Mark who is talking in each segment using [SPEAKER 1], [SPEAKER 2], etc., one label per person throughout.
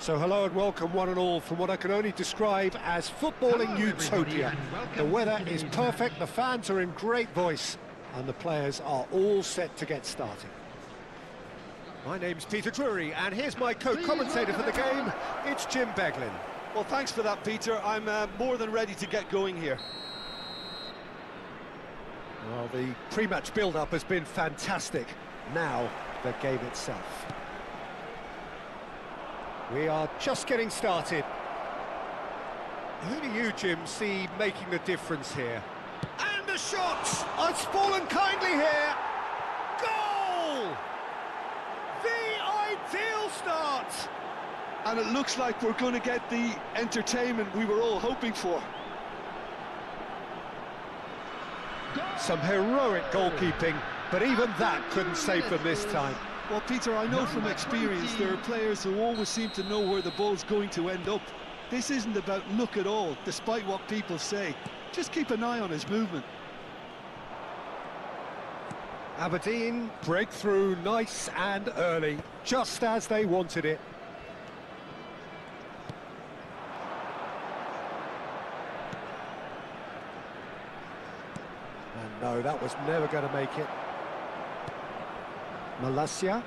[SPEAKER 1] So hello and welcome one and all from what I can only describe as footballing utopia. The weather is perfect, the fans are in great voice, and the players are all set to get started. My name's Peter Drury, and here's my co-commentator for the game, it's Jim Beglin.
[SPEAKER 2] Well, thanks for that, Peter. I'm more than ready to get going here.
[SPEAKER 1] Well, the pre-match build-up has been fantastic. Now, the game itself. We are just getting started. Who do you, Jim, see making the difference here? And the shot! It's fallen kindly here! Goal! The ideal start!
[SPEAKER 2] And it looks like we're going to get the entertainment we were all hoping for.
[SPEAKER 1] Some heroic goalkeeping, but even that couldn't save them this time.
[SPEAKER 2] Well, Peter, I know from experience there are players who always seem to know where the ball's going to end up. This isn't about luck at all, despite what people say. Just keep an eye on his movement.
[SPEAKER 1] Aberdeen, breakthrough, nice and early, just as they wanted it. And no, that was never going to make it. Malacia.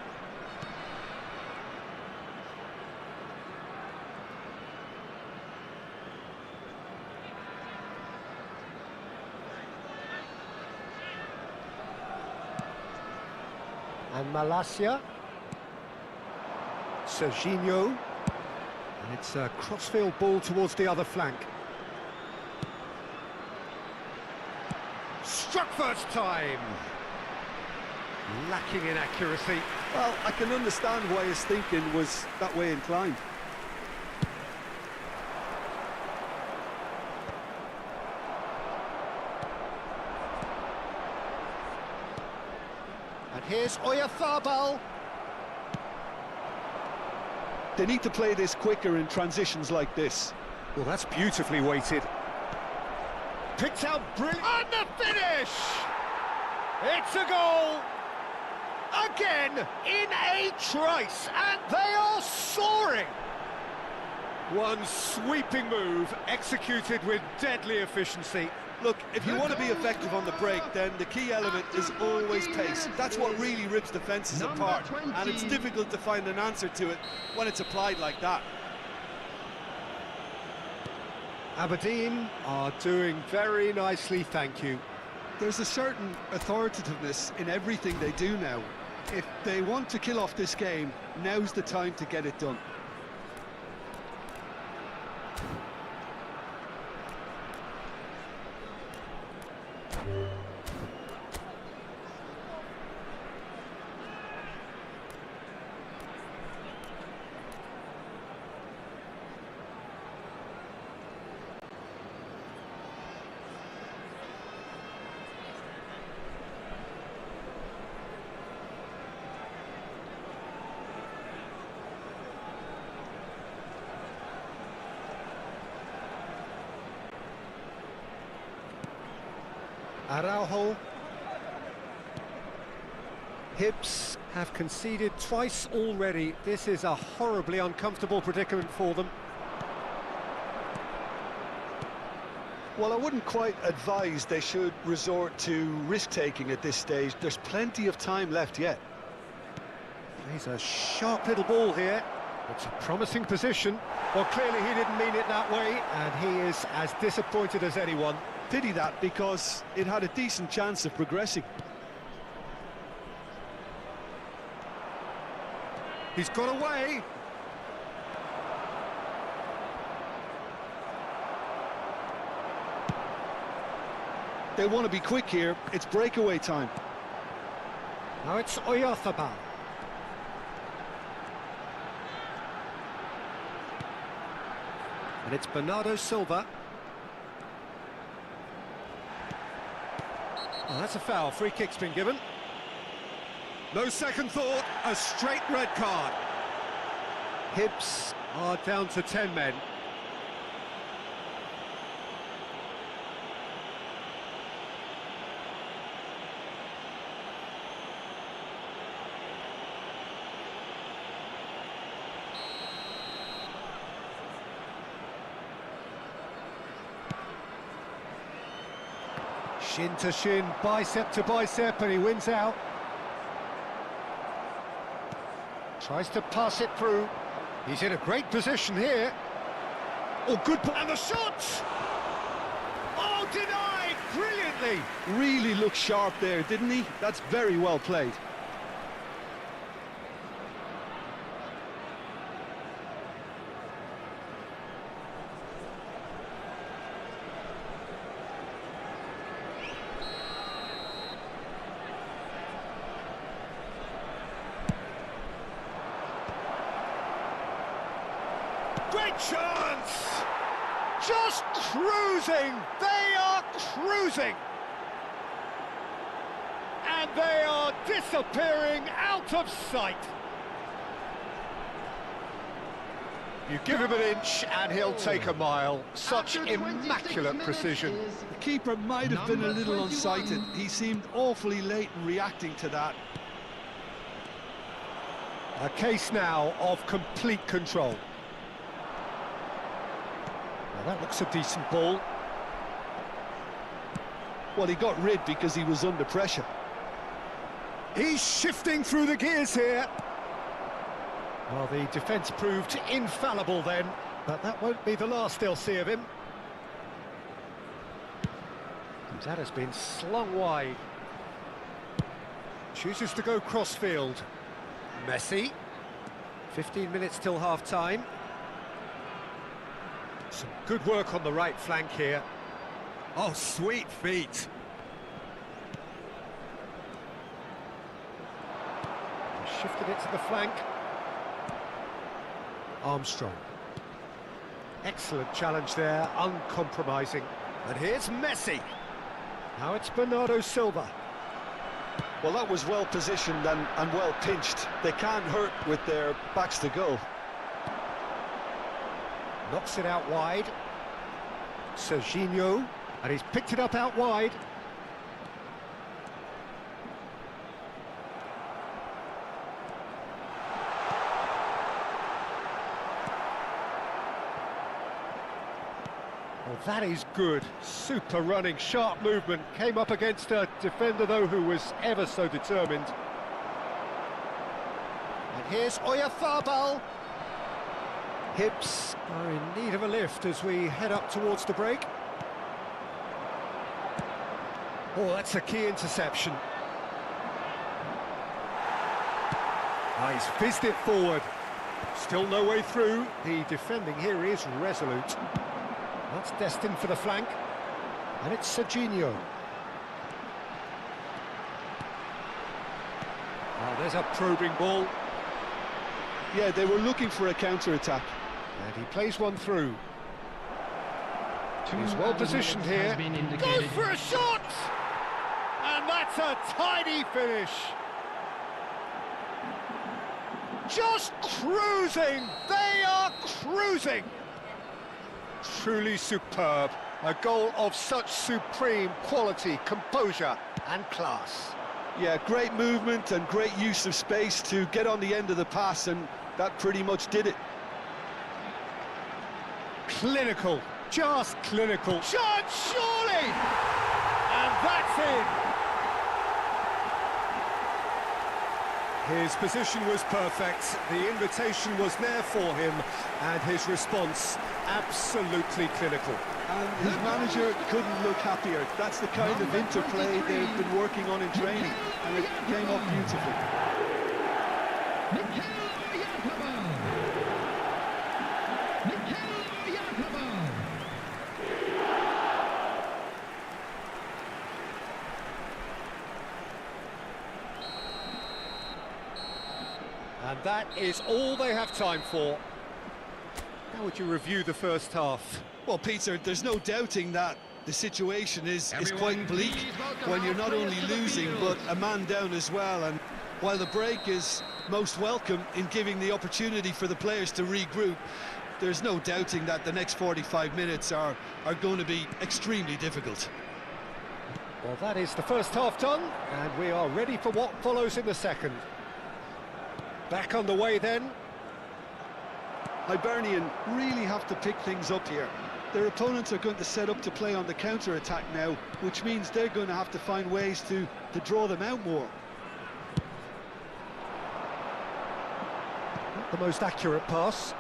[SPEAKER 1] And Malacia. Serginho. And it's a crossfield ball towards the other flank. Struck first time. Lacking in accuracy.
[SPEAKER 2] Well, I can understand why his thinking was that way inclined.
[SPEAKER 1] And here's Oyarzabal.
[SPEAKER 2] They need to play this quicker in transitions like this.
[SPEAKER 1] Well, that's beautifully weighted. Picked out brilliant. And the finish! It's a goal! Again, in a trice, and they are soaring! One sweeping move, executed with deadly efficiency.
[SPEAKER 2] Look, if you want to be effective on the break, then the key element is always pace. That's what really rips defences apart, and it's difficult to find an answer to it when it's applied like that.
[SPEAKER 1] Aberdeen are doing very nicely, thank you.
[SPEAKER 2] There's a certain authoritativeness in everything they do now. If they want to kill off this game, now's the time to get it done.
[SPEAKER 1] Araujo. Hibs have conceded twice already. This is a horribly uncomfortable predicament for them.
[SPEAKER 2] Well, I wouldn't quite advise they should resort to risk-taking at this stage. There's plenty of time left yet.
[SPEAKER 1] He's a sharp little ball here. It's a promising position. Well, clearly he didn't mean it that way, and he is as disappointed as anyone.
[SPEAKER 2] Pity that, because it had a decent chance of progressing.
[SPEAKER 1] He's got away.
[SPEAKER 2] They want to be quick here. It's breakaway time.
[SPEAKER 1] Now it's Oyarzabal. And it's Bernardo Silva. Oh, that's a foul. Free kick's been given. No second thought, a straight red card. Hibs are down to 10 men. Shin to shin, bicep to bicep, and he wins out. Tries to pass it through. He's in a great position here. Oh, good, and the shot! Oh, denied brilliantly!
[SPEAKER 2] Really looked sharp there, didn't he? That's very well played.
[SPEAKER 1] Great chance! Just cruising! They are cruising! And they are disappearing out of sight. You give him an inch and he'll take a mile. Such immaculate precision.
[SPEAKER 2] The keeper might have been a little unsighted. He seemed awfully late in reacting to that.
[SPEAKER 1] A case now of complete control. Now that looks a decent ball.
[SPEAKER 2] Well, he got rid because he was under pressure.
[SPEAKER 1] He's shifting through the gears here. Well, the defence proved infallible then, but that won't be the last they'll see of him. And that has been slung wide. Chooses to go cross-field. Messi. 15 minutes till half-time. Some good work on the right flank here. Oh, sweet feet. He shifted it to the flank. Armstrong. Excellent challenge there, uncompromising. And here's Messi. Now it's Bernardo Silva.
[SPEAKER 2] Well, that was well positioned and well pinched. They can't hurt with their backs to goal.
[SPEAKER 1] Knocks it out wide. Serginho, and he's picked it up out wide. Well, that is good. Super running, sharp movement. Came up against a defender, though, who was ever so determined. And here's Oyarzabal. Hips are in need of a lift as we head up towards the break. Oh, that's a key interception. Ah, he's fizzed it forward. Still no way through. The defending here is resolute. That's destined for the flank. And it's Serginho. Oh, there's a probing ball.
[SPEAKER 2] Yeah, they were looking for a counter-attack.
[SPEAKER 1] And he plays one through. He's well positioned here. Goes for a shot! And that's a tidy finish. Just cruising! They are cruising! Truly superb. A goal of such supreme quality, composure and class.
[SPEAKER 2] Yeah, great movement and great use of space to get on the end of the pass, and that pretty much did it.
[SPEAKER 1] Clinical, just clinical. Shot, surely! And that's in. His position was perfect, the invitation was there for him, and his response absolutely clinical.
[SPEAKER 2] And his manager couldn't look happier. That's the kind of interplay they've been working on in training, and it came off beautifully.
[SPEAKER 1] And that is all they have time for. How would you review the first half?
[SPEAKER 2] Well, Peter, there's no doubting that the situation is quite bleak when you're not only losing but a man down as well. And while the break is most welcome in giving the opportunity for the players to regroup, there's no doubting that the next 45 minutes are going to be extremely difficult.
[SPEAKER 1] Well, that is the first half done, and we are ready for what follows in the second. Back underway then.
[SPEAKER 2] Hibernian really have to pick things up here. Their opponents are going to set up to play on the counter-attack now, which means they're going to have to find ways to draw them out more.
[SPEAKER 1] Not the most accurate pass.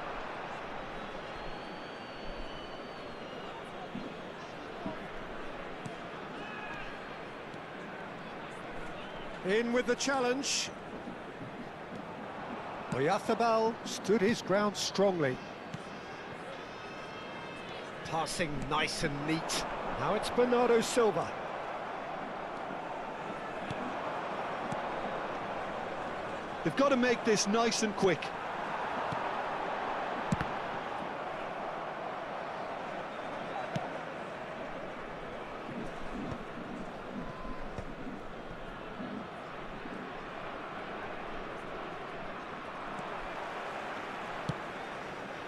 [SPEAKER 1] In with the challenge. Oyarzabal stood his ground strongly. Passing nice and neat. Now it's Bernardo Silva.
[SPEAKER 2] They've got to make this nice and quick.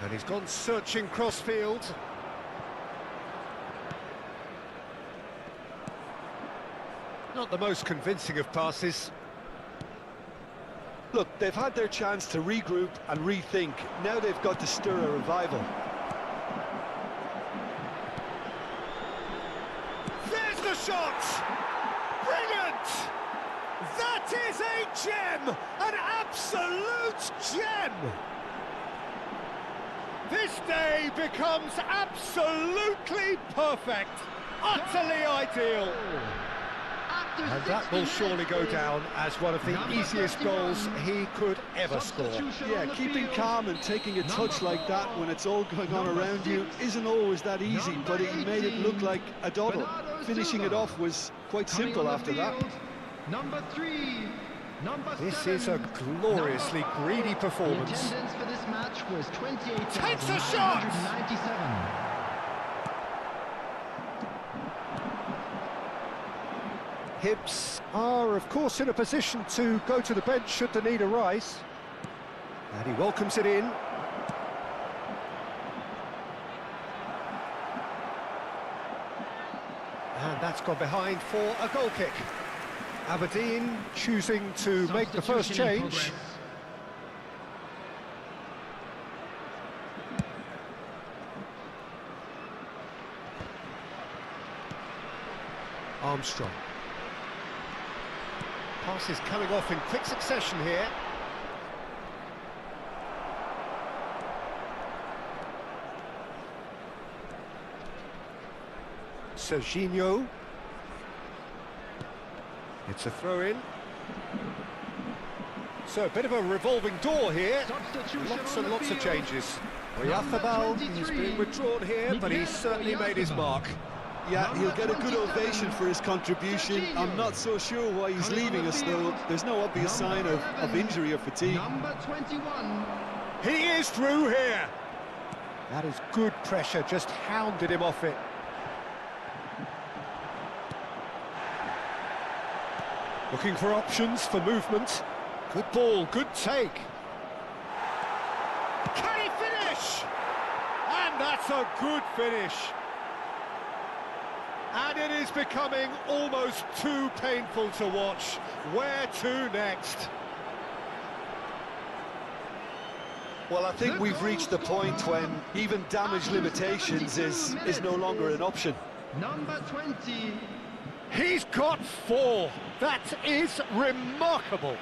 [SPEAKER 1] And he's gone searching crossfield. Not the most convincing of passes.
[SPEAKER 2] Look, they've had their chance to regroup and rethink. Now they've got to stir a revival.
[SPEAKER 1] There's the shot! Brilliant! That is a gem! An absolute gem! This day becomes absolutely perfect, utterly ideal. And that will surely go down as one of the easiest goals he could ever score.
[SPEAKER 2] Yeah, keeping calm and taking a touch like that when it's all going on around you isn't always that easy, but he made it look like a doddle. Finishing it off was quite simple after that.
[SPEAKER 1] This is a gloriously greedy performance.
[SPEAKER 3] The attendance for this match was 28,997.
[SPEAKER 1] Takes a shot! Hibs are, of course, in a position to go to the bench should the need arise. And he welcomes it in. And that's gone behind for a goal kick. Aberdeen choosing to make the first change. Armstrong. Passes coming off in quick succession here. Serginho. It's a throw-in. So a bit of a revolving door here. Lots and lots of changes. Oyarzabal is being withdrawn here, but he's certainly made his mark.
[SPEAKER 2] Yeah, he'll get a good ovation for his contribution. I'm not so sure why he's leaving us, though. There's no obvious sign of injury or fatigue.
[SPEAKER 3] Number 21.
[SPEAKER 1] He is through here. That is good pressure, just hounded him off it. Looking for options for movement. Good ball, good take. Can he finish? And that's a good finish. And it is becoming almost too painful to watch. Where to next?
[SPEAKER 2] Well, I think we've reached the point when even damage limitations is no longer an option.
[SPEAKER 3] Number 20.
[SPEAKER 1] He's got 4. That is remarkable.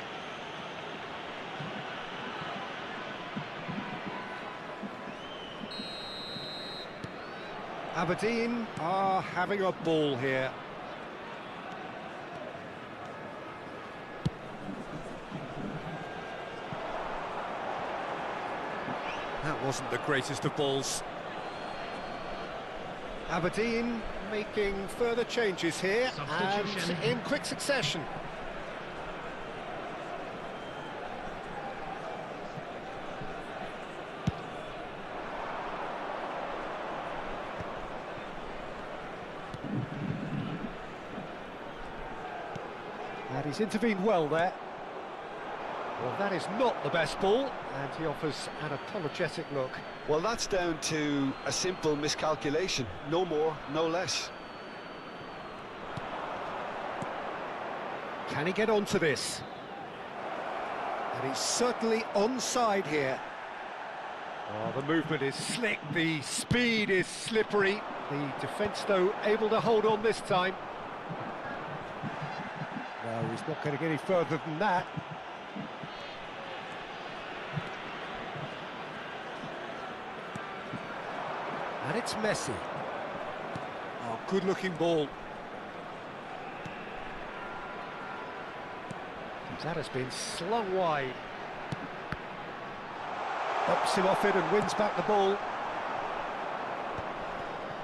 [SPEAKER 1] Aberdeen are having a ball here. That wasn't the greatest of balls. Aberdeen making further changes here and in quick succession. And he's intervened well there. Well, that is not the best ball, and he offers an apologetic look.
[SPEAKER 2] Well, that's down to a simple miscalculation. No more, no less.
[SPEAKER 1] Can he get onto this? And he's certainly onside here. Oh, the movement is slick, the speed is slippery. The defence, though, able to hold on this time. No, he's not going to get any further than that. And it's Messi. Oh, good-looking ball. That has been slung wide. Ups him off it and wins back the ball.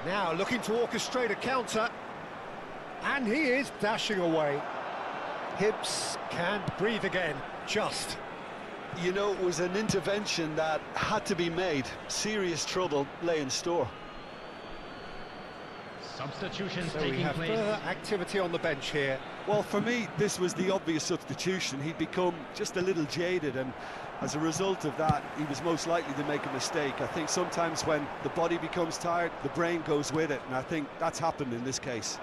[SPEAKER 1] Now looking to orchestrate a counter. And he is dashing away. Hibs can breathe again, just.
[SPEAKER 2] You know, it was an intervention that had to be made. Serious trouble lay in store.
[SPEAKER 3] Substitutions
[SPEAKER 1] So we
[SPEAKER 3] taking
[SPEAKER 1] have
[SPEAKER 3] place.
[SPEAKER 1] further activity on the bench here.
[SPEAKER 2] Well, for me, this was the obvious substitution. He'd become just a little jaded, and as a result of that, he was most likely to make a mistake. I think sometimes when the body becomes tired, the brain goes with it, and I think that's happened in this case.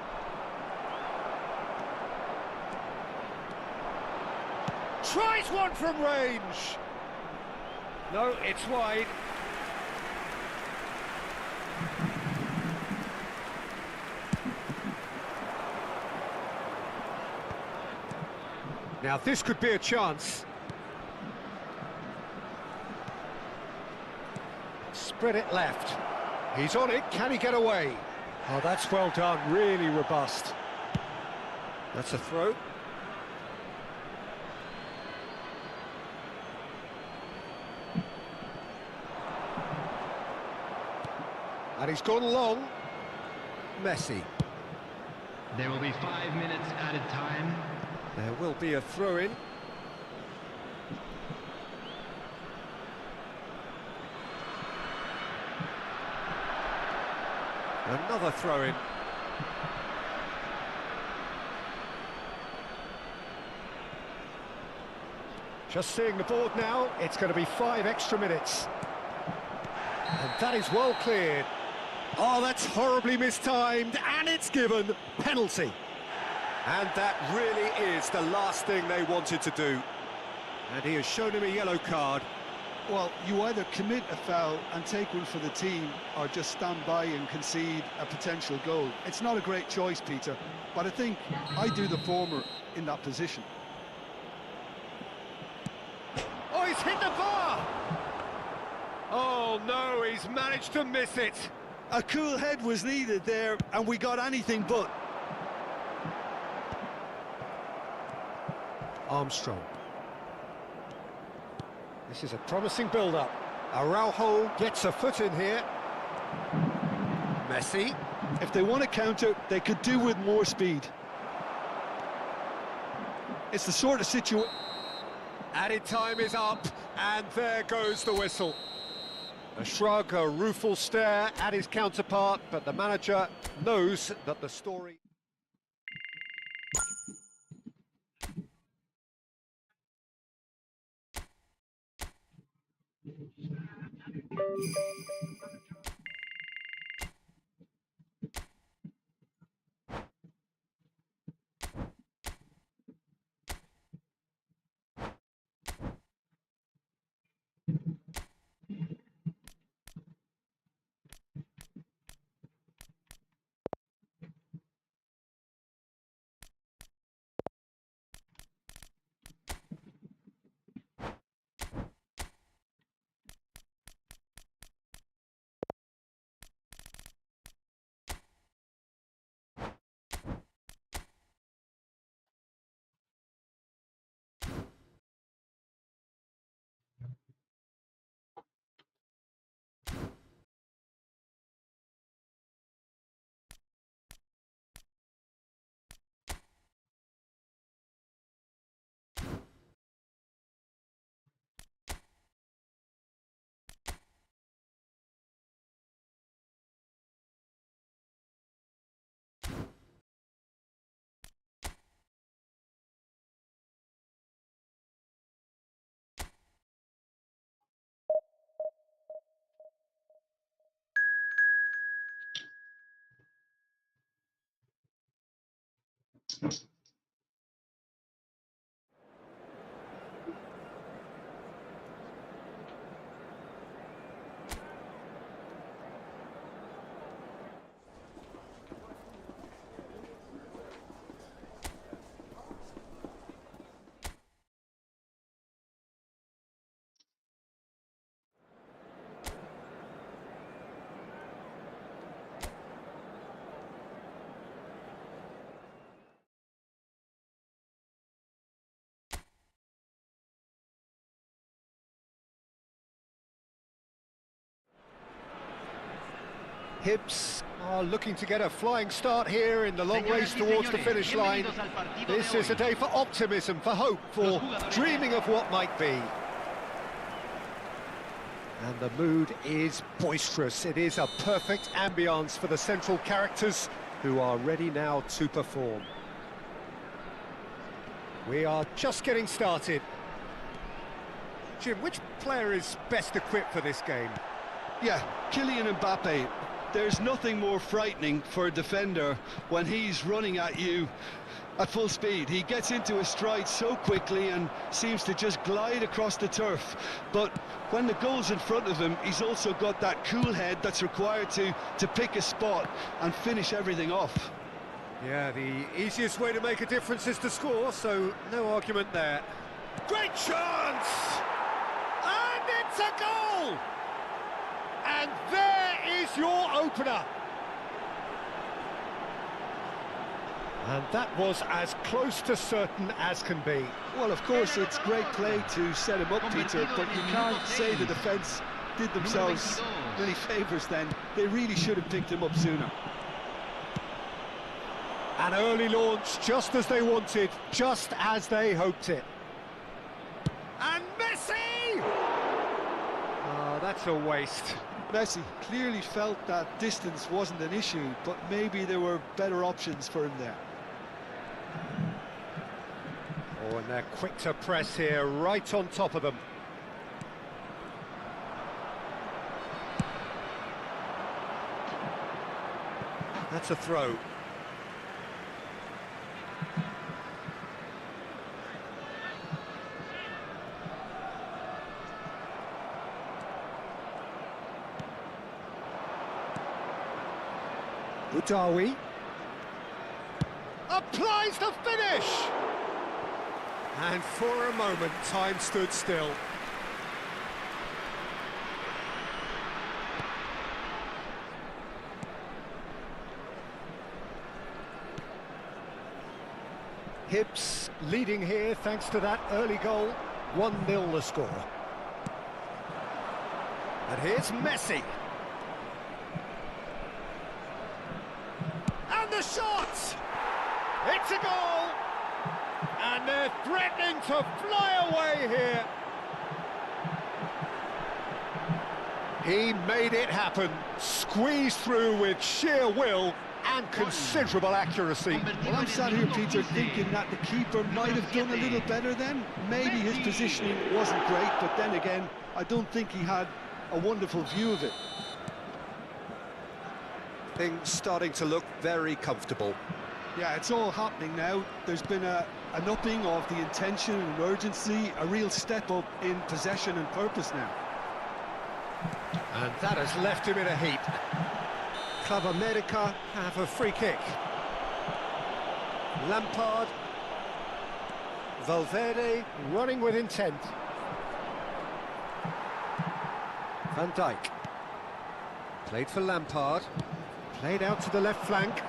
[SPEAKER 1] Tries one from range. No, it's wide. Now this could be a chance. Spread it left. He's on it, can he get away? Oh, that's well done, really robust. That's a throw. And he's gone long. Messi.
[SPEAKER 3] There will be 5 minutes added time.
[SPEAKER 1] There will be a throw-in. Another throw-in. Just seeing the board now, it's going to be 5 extra minutes. And that is well cleared. Oh, that's horribly mistimed, and it's given. Penalty. And that really is the last thing they wanted to do. And he has shown him a yellow card.
[SPEAKER 2] Well, you either commit a foul and take one for the team, or just stand by and concede a potential goal. It's not a great choice, Peter, but I think I do the former in that position.
[SPEAKER 1] Oh, he's hit the bar! Oh, no, he's managed to miss it.
[SPEAKER 2] A cool head was needed there, and we got anything but.
[SPEAKER 1] Armstrong. This is a promising build-up. Araujo gets a foot in here. Messi.
[SPEAKER 2] If they want to counter, they could do with more speed. It's the sort of situation...
[SPEAKER 1] Added time is up, and there goes the whistle. A shrug, a rueful stare at his counterpart, but the manager knows that the story... Hibs are looking to get a flying start here in the long race towards the finish line. This is a day for optimism, for hope, for dreaming of what might be. And the mood is boisterous. It is a perfect ambience for the central characters who are ready now to perform. We are just getting started. Jim, which player is best equipped for this game?
[SPEAKER 2] Yeah, Kylian Mbappe. There's nothing more frightening for a defender when he's running at you at full speed. He gets into a stride so quickly and seems to just glide across the turf. But when the goal's in front of him, he's also got that cool head that's required to pick a spot and finish everything off.
[SPEAKER 1] Yeah, the easiest way to make a difference is to score, so no argument there. Great chance! And it's a goal! And there is your opener. And that was as close to certain as can be.
[SPEAKER 2] Well, of course, it's great play to set him up, Peter, but you can't say the defence did themselves many favours then. They really should have picked him up sooner.
[SPEAKER 1] An early launch, just as they wanted, just as they hoped it. And Messi! Oh, that's a waste.
[SPEAKER 2] Messi clearly felt that distance wasn't an issue, but maybe there were better options for him there.
[SPEAKER 1] Oh, and they're quick to press here, right on top of them. That's a throw. Udawi applies the finish, and for a moment time stood still. Hibs leading here thanks to that early goal. 1-0 the score. And here's Messi. And the shot! It's a goal! And they're threatening to fly away here. He made it happen, squeezed through with sheer will and considerable accuracy.
[SPEAKER 2] Well, I'm sat here, Peter, thinking that the keeper might have done a little better then. Maybe his positioning wasn't great, but then again, I don't think he had a wonderful view of it.
[SPEAKER 1] Things starting to look very comfortable.
[SPEAKER 2] Yeah, it's all happening now. There's been an upping of the intention and urgency, a real step up in possession and purpose now.
[SPEAKER 1] And that has left him in a heap. Club America have a free kick. Lampard. Valverde running with intent. Van Dijk. Played for Lampard. Played out to the left flank.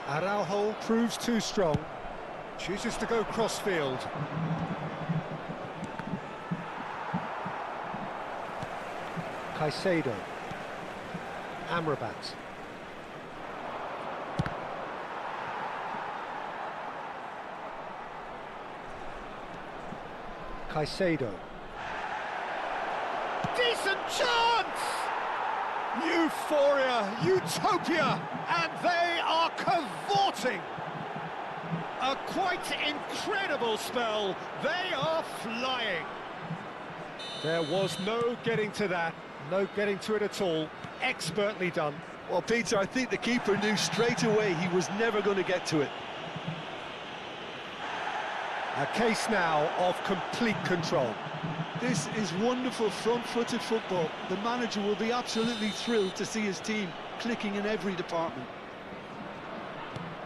[SPEAKER 1] Araujo proves too strong. Chooses to go crossfield. Caicedo. Amrabat. Caicedo. Decent chance! Euphoria, utopia, and they are cavorting. A quite incredible spell. They are flying. There was no getting to that, no getting to it at all. Expertly done.
[SPEAKER 2] Well, Peter, I think the keeper knew straight away he was never going to get to it.
[SPEAKER 1] A case now of complete control.
[SPEAKER 2] This is wonderful front-footed football. The manager will be absolutely thrilled to see his team clicking in every department.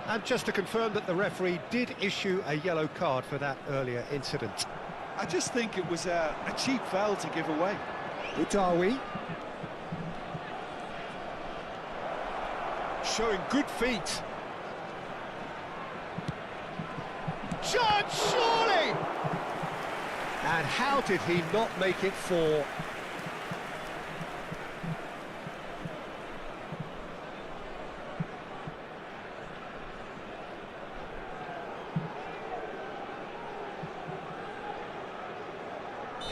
[SPEAKER 1] And just to confirm that the referee did issue a yellow card for that earlier incident.
[SPEAKER 2] I just think it was a cheap foul to give away.
[SPEAKER 1] Udawi. Showing good feet. Judge, surely! And how did he not make it 4?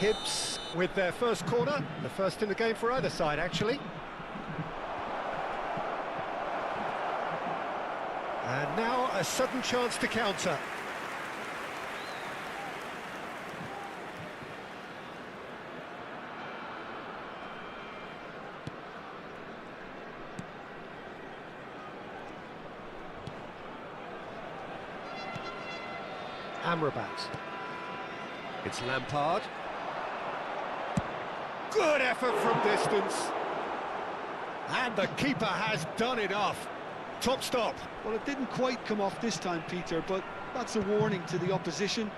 [SPEAKER 1] Hibs with their first corner, the first in the game for either side, actually. And now a sudden chance to counter. Amrabat. It's Lampard. Good effort from distance. And the keeper has done it off. Top stop.
[SPEAKER 2] Well, it didn't quite come off this time, Peter, but that's a warning to the opposition.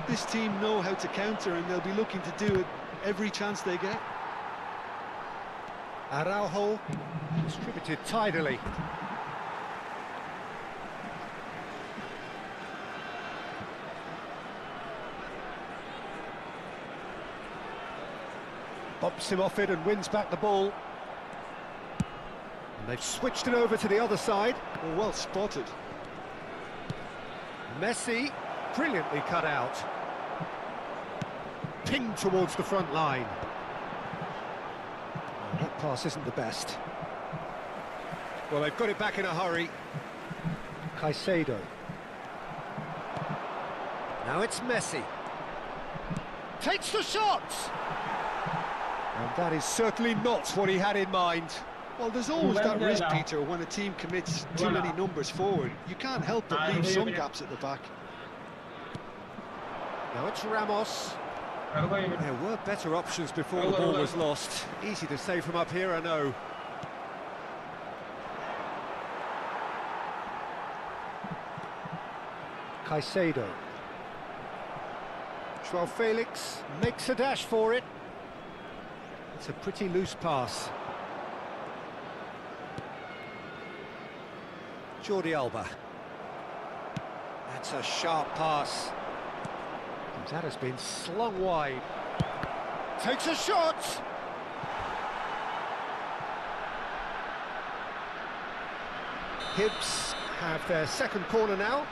[SPEAKER 2] This team know how to counter, and they'll be looking to do it every chance they get.
[SPEAKER 1] Araujo distributed tidily. Bops him off it and wins back the ball. And they've switched it over to the other side.
[SPEAKER 2] Well spotted.
[SPEAKER 1] Messi, brilliantly cut out. Pinged towards the front line. Oh, that pass isn't the best. Well, they've got it back in a hurry. Caicedo. Now it's Messi. Takes the shot! And that is certainly not what he had in mind.
[SPEAKER 2] Well, there's always that risk, Peter, when a team commits too many numbers forward. You can't help but leave some gaps at the back.
[SPEAKER 1] Now it's Ramos. There were better options before the ball was lost. Easy to say from up here, I know. Caicedo. Joao Felix makes a dash for it. It's a pretty loose pass. Jordi Alba. That's a sharp pass. And that has been slung wide. Takes a shot! Hibs have their second corner now.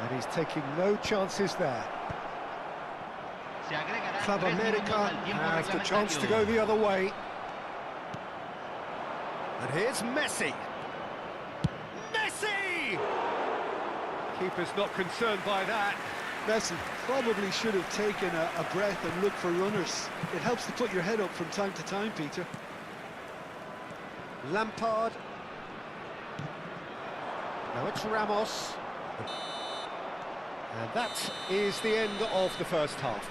[SPEAKER 1] And he's taking no chances there. Club America has the chance to go the other way. And here's Messi. Messi! Keeper's not concerned by that.
[SPEAKER 2] Messi probably should have taken a breath and looked for runners. It helps to put your head up from time to time, Peter.
[SPEAKER 1] Lampard. Now it's Ramos. And that is the end of the first half.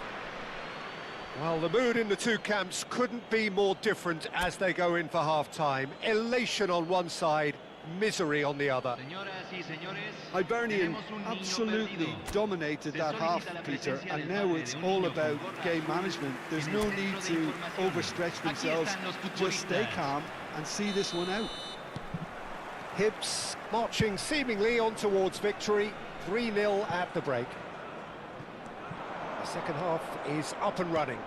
[SPEAKER 1] Well, the mood in the two camps couldn't be more different as they go in for half-time. Elation on one side, misery on the other.
[SPEAKER 2] Hibernian absolutely dominated that half, Peter, and now it's all about game management. There's no need to overstretch themselves. Just stay calm and see this one out.
[SPEAKER 1] Hibs marching seemingly on towards victory. 3-0 at the break. The second half is up and running.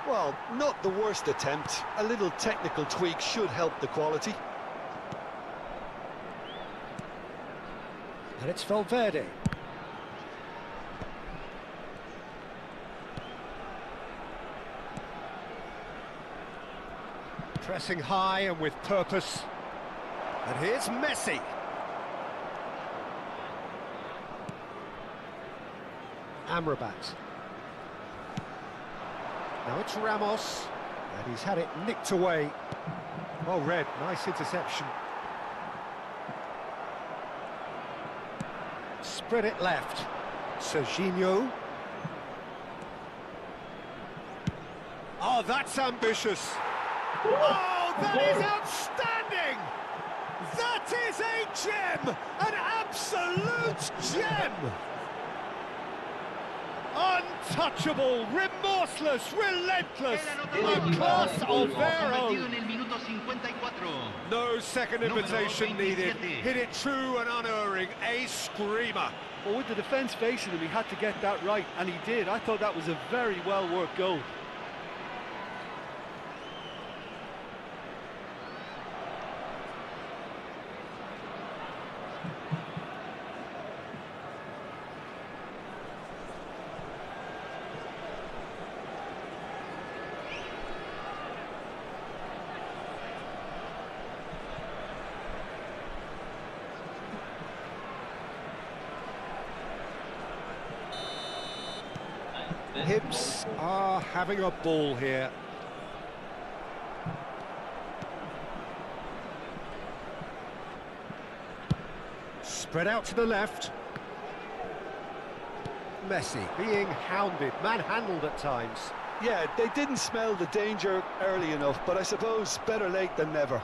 [SPEAKER 2] Well, not the worst attempt. A little technical tweak should help the quality.
[SPEAKER 1] And it's Valverde. Pressing high and with purpose. And here's Messi. Amrabat. Now it's Ramos, and he's had it nicked away. Well read, nice interception. Spread it left. Serginho. Oh, that's ambitious. Oh, that is outstanding! That is a gem! An absolute gem! Untouchable, remorseless, relentless, a class of their own. No second invitation needed. Hit it true and unerring. A screamer.
[SPEAKER 2] Well, with the defence facing him, he had to get that right, and he did. I thought that was a very well-worked goal.
[SPEAKER 1] Hibs are having a ball here. Spread out to the left. Messi being hounded, manhandled at times.
[SPEAKER 2] Yeah, they didn't smell the danger early enough, but I suppose better late than never.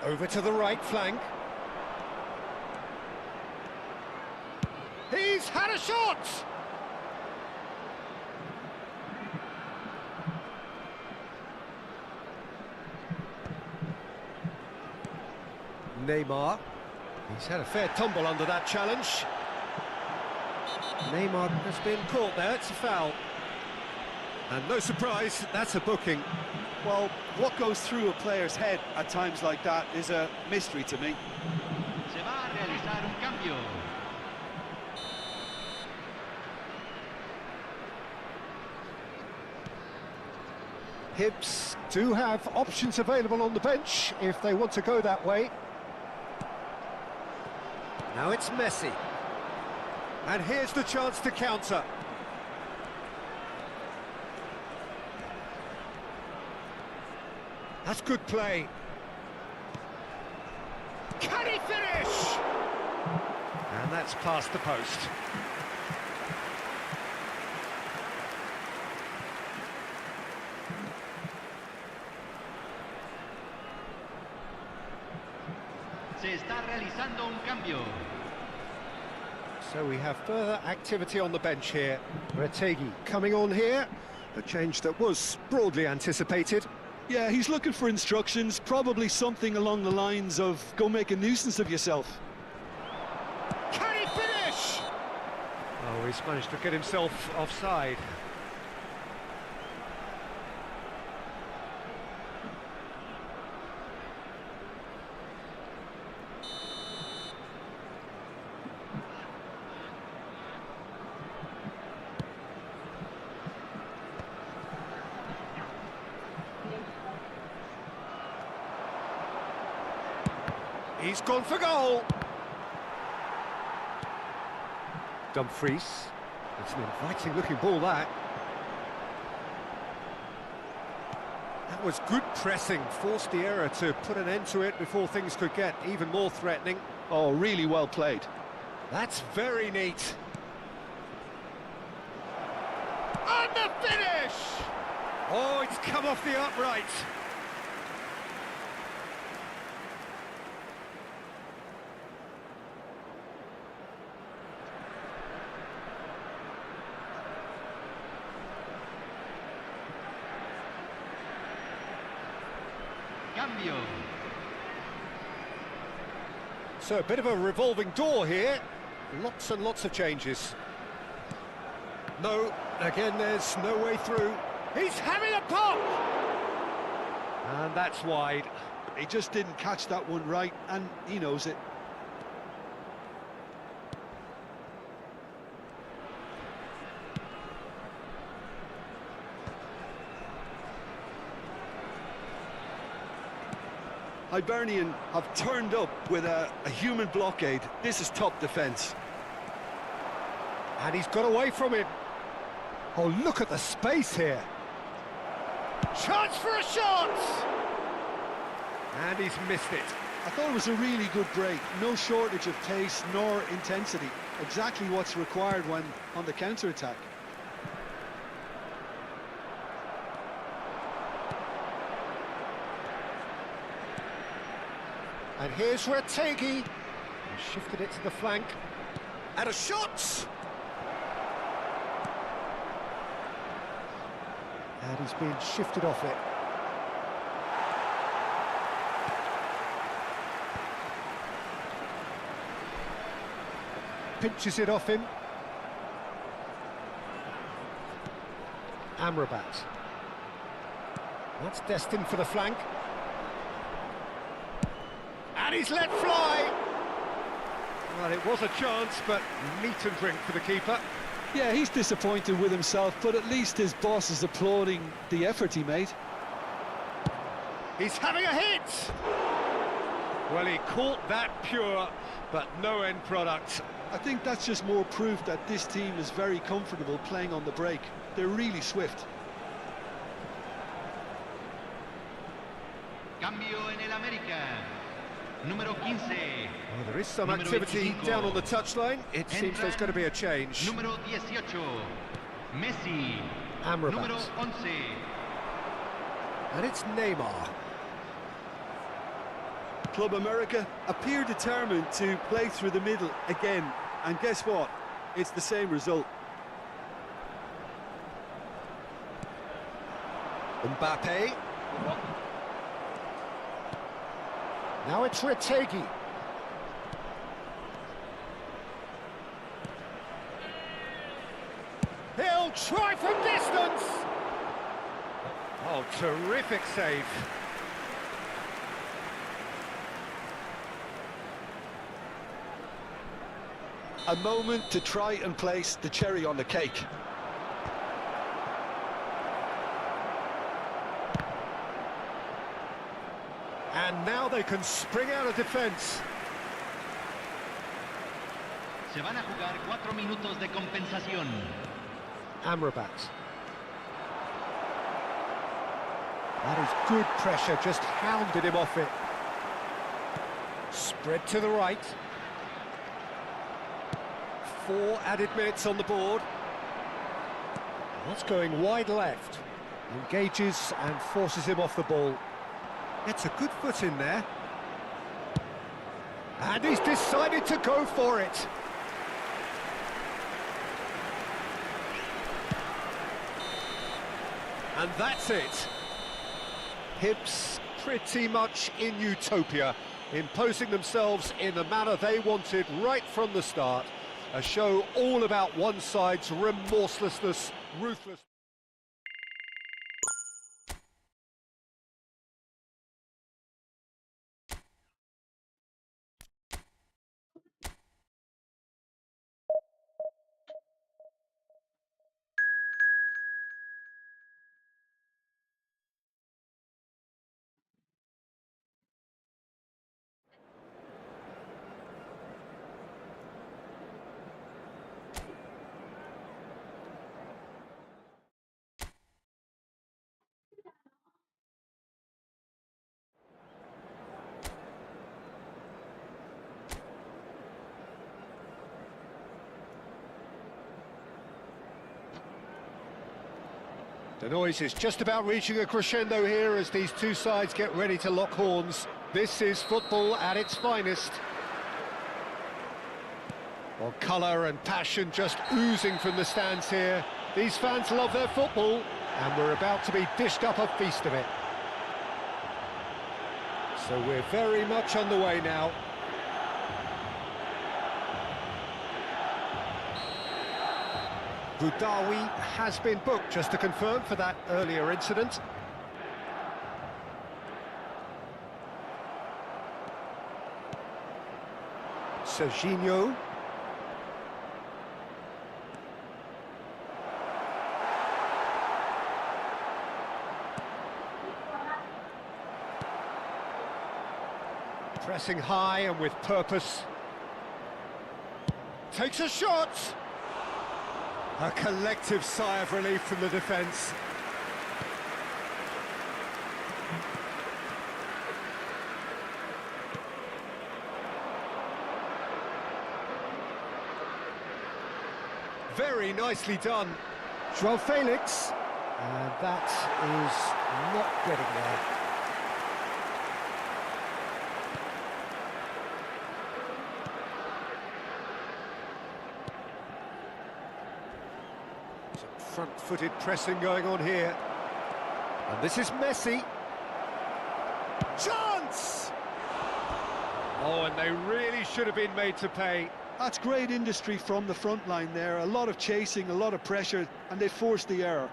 [SPEAKER 1] Over to the right flank. He's had a shot! Neymar. He's had a fair tumble under that challenge. Neymar has been caught there, it's a foul. And no surprise, that's a booking.
[SPEAKER 2] Well, what goes through a player's head at times like that is a mystery to me.
[SPEAKER 3] Se va a realizar un cambio.
[SPEAKER 1] Hibs do have options available on the bench if they want to go that way. Now it's Messi. And here's the chance to counter. That's good play. Can he finish? And that's past the post.
[SPEAKER 3] Se está realizando un cambio.
[SPEAKER 1] So we have further activity on the bench here. Retegi coming on here. A change that was broadly anticipated.
[SPEAKER 2] Yeah, he's looking for instructions, probably something along the lines of, go make a nuisance of yourself.
[SPEAKER 1] Can he finish? Oh, he's managed to get himself offside. He's gone for goal. Dumfries. It's an inviting-looking ball, that. That was good pressing. Forced the error to put an end to it before things could get even more threatening.
[SPEAKER 2] Oh, really well played.
[SPEAKER 1] That's very neat. And the finish! Oh, it's come off the upright.
[SPEAKER 3] Cambio.
[SPEAKER 1] So a bit of a revolving door here. Lots and lots of changes. No, again, there's no way through. He's having a pop! And that's wide.
[SPEAKER 2] He just didn't catch that one right, and he knows it. Hibernian have turned up with a human blockade. This is top defence.
[SPEAKER 1] And he's got away from him. Oh, look at the space here. Chance for a shot! And he's missed it.
[SPEAKER 2] I thought it was a really good break. No shortage of pace nor intensity. Exactly what's required when on the counter-attack.
[SPEAKER 1] And here's Retegi. He shifted it to the flank. And a shot! And he's been shifted off it. pinches it off him. Amrabat. That's destined for the flank. And he's let fly! Well, it was a chance, but meat and drink for the keeper.
[SPEAKER 2] Yeah, he's disappointed with himself, but at least his boss is applauding the effort he made.
[SPEAKER 1] He's having a hit! Well, he caught that pure, but no end product.
[SPEAKER 2] I think that's just more proof that this team is very comfortable playing on the break. They're really swift.
[SPEAKER 3] Cambio en el América. Número 15.
[SPEAKER 1] Well, there is some
[SPEAKER 3] Número
[SPEAKER 1] activity
[SPEAKER 3] 25.
[SPEAKER 1] down on the touchline. It seems there's going to be a change.
[SPEAKER 3] Número 18. Messi.
[SPEAKER 1] Amrabat.
[SPEAKER 3] Número 11.
[SPEAKER 1] And it's Neymar.
[SPEAKER 2] Club America appear determined to play through the middle again. And guess what? It's the same result.
[SPEAKER 1] Mbappe. Now it's Retegi. He'll try from distance. Oh, terrific save.
[SPEAKER 2] A moment to try and place the cherry on the cake.
[SPEAKER 1] And now they can spring out of defence.
[SPEAKER 3] Se van a jugar 4 minutos de compensación.
[SPEAKER 1] Amrabat. That is good pressure, just hounded him off it. Spread to the right. 4 added minutes on the board. That's going wide left. Engages and forces him off the ball. Gets a good foot in there. And he's decided to go for it. And that's it. Hibs pretty much in utopia, imposing themselves in the manner they wanted right from the start. A show all about one side's remorselessness, ruthless. The noise is just about reaching a crescendo here as these two sides get ready to lock horns. This is football at its finest. Well, colour and passion just oozing from the stands here. These fans love their football, and we're about to be dished up a feast of it. So we're very much on the way now. Boudaoui has been booked, just to confirm, for that earlier incident. Serginho. Pressing high and with purpose. Takes a shot! A collective sigh of relief from the defence. Very nicely done. João Felix. And that is not getting there. Front-footed pressing going on here. And this is Messi. Chance! Oh, and they really should have been made to pay.
[SPEAKER 2] That's great industry from the front line there. A lot of chasing, a lot of pressure, and they forced the error.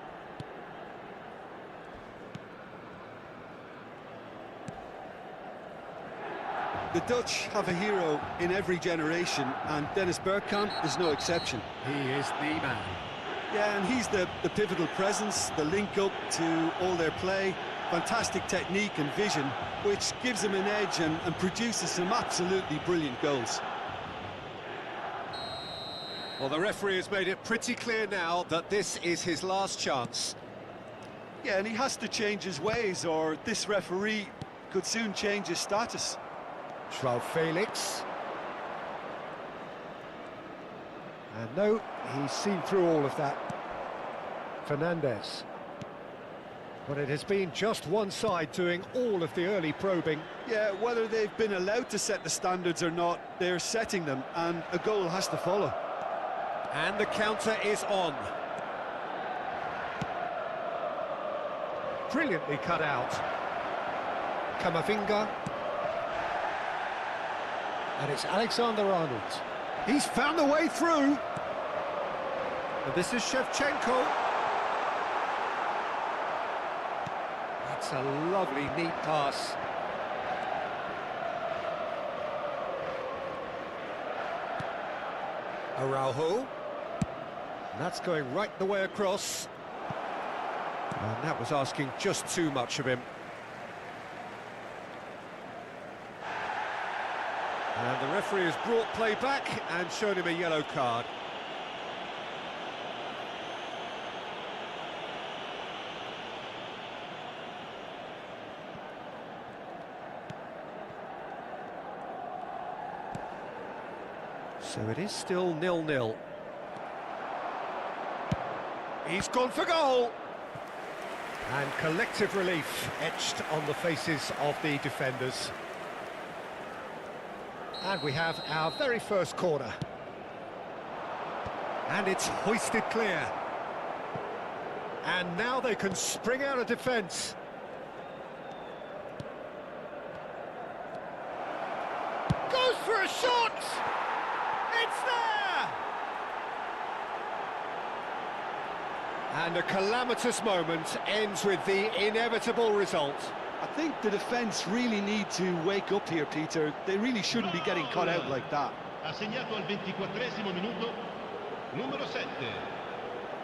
[SPEAKER 2] The Dutch have a hero in every generation, and Dennis Bergkamp is no exception.
[SPEAKER 1] He is the man.
[SPEAKER 2] Yeah, and he's the pivotal presence, the link-up to all their play. Fantastic technique and vision, which gives him an edge and produces some absolutely brilliant goals.
[SPEAKER 1] Well, the referee has made it pretty clear now that this is his last chance.
[SPEAKER 2] Yeah, and he has to change his ways, or this referee could soon change his status.
[SPEAKER 1] João Felix. And no, he's seen through all of that. Fernandez. But it has been just one side doing all of the early probing.
[SPEAKER 2] Yeah, whether they've been allowed to set the standards or not, they're setting them, and a goal has to follow.
[SPEAKER 1] And the counter is on. Brilliantly cut out. Camavinga. And it's Alexander-Arnold. He's found the way through. And this is Shevchenko. That's a lovely, neat pass. Araujo. And that's going right the way across. And that was asking just too much of him. And the referee has brought play back and shown him a yellow card. So it is still 0-0. He's gone for goal! And collective relief etched on the faces of the defenders. And we have our very first corner. And it's hoisted clear. And now they can spring out of defence. Goes for a shot! It's there! And a calamitous moment ends with the inevitable result.
[SPEAKER 2] I think the defence really need to wake up here, Peter. They really shouldn't be getting caught out like that.
[SPEAKER 4] Ha segnato al 24esimo minuto, numero 7,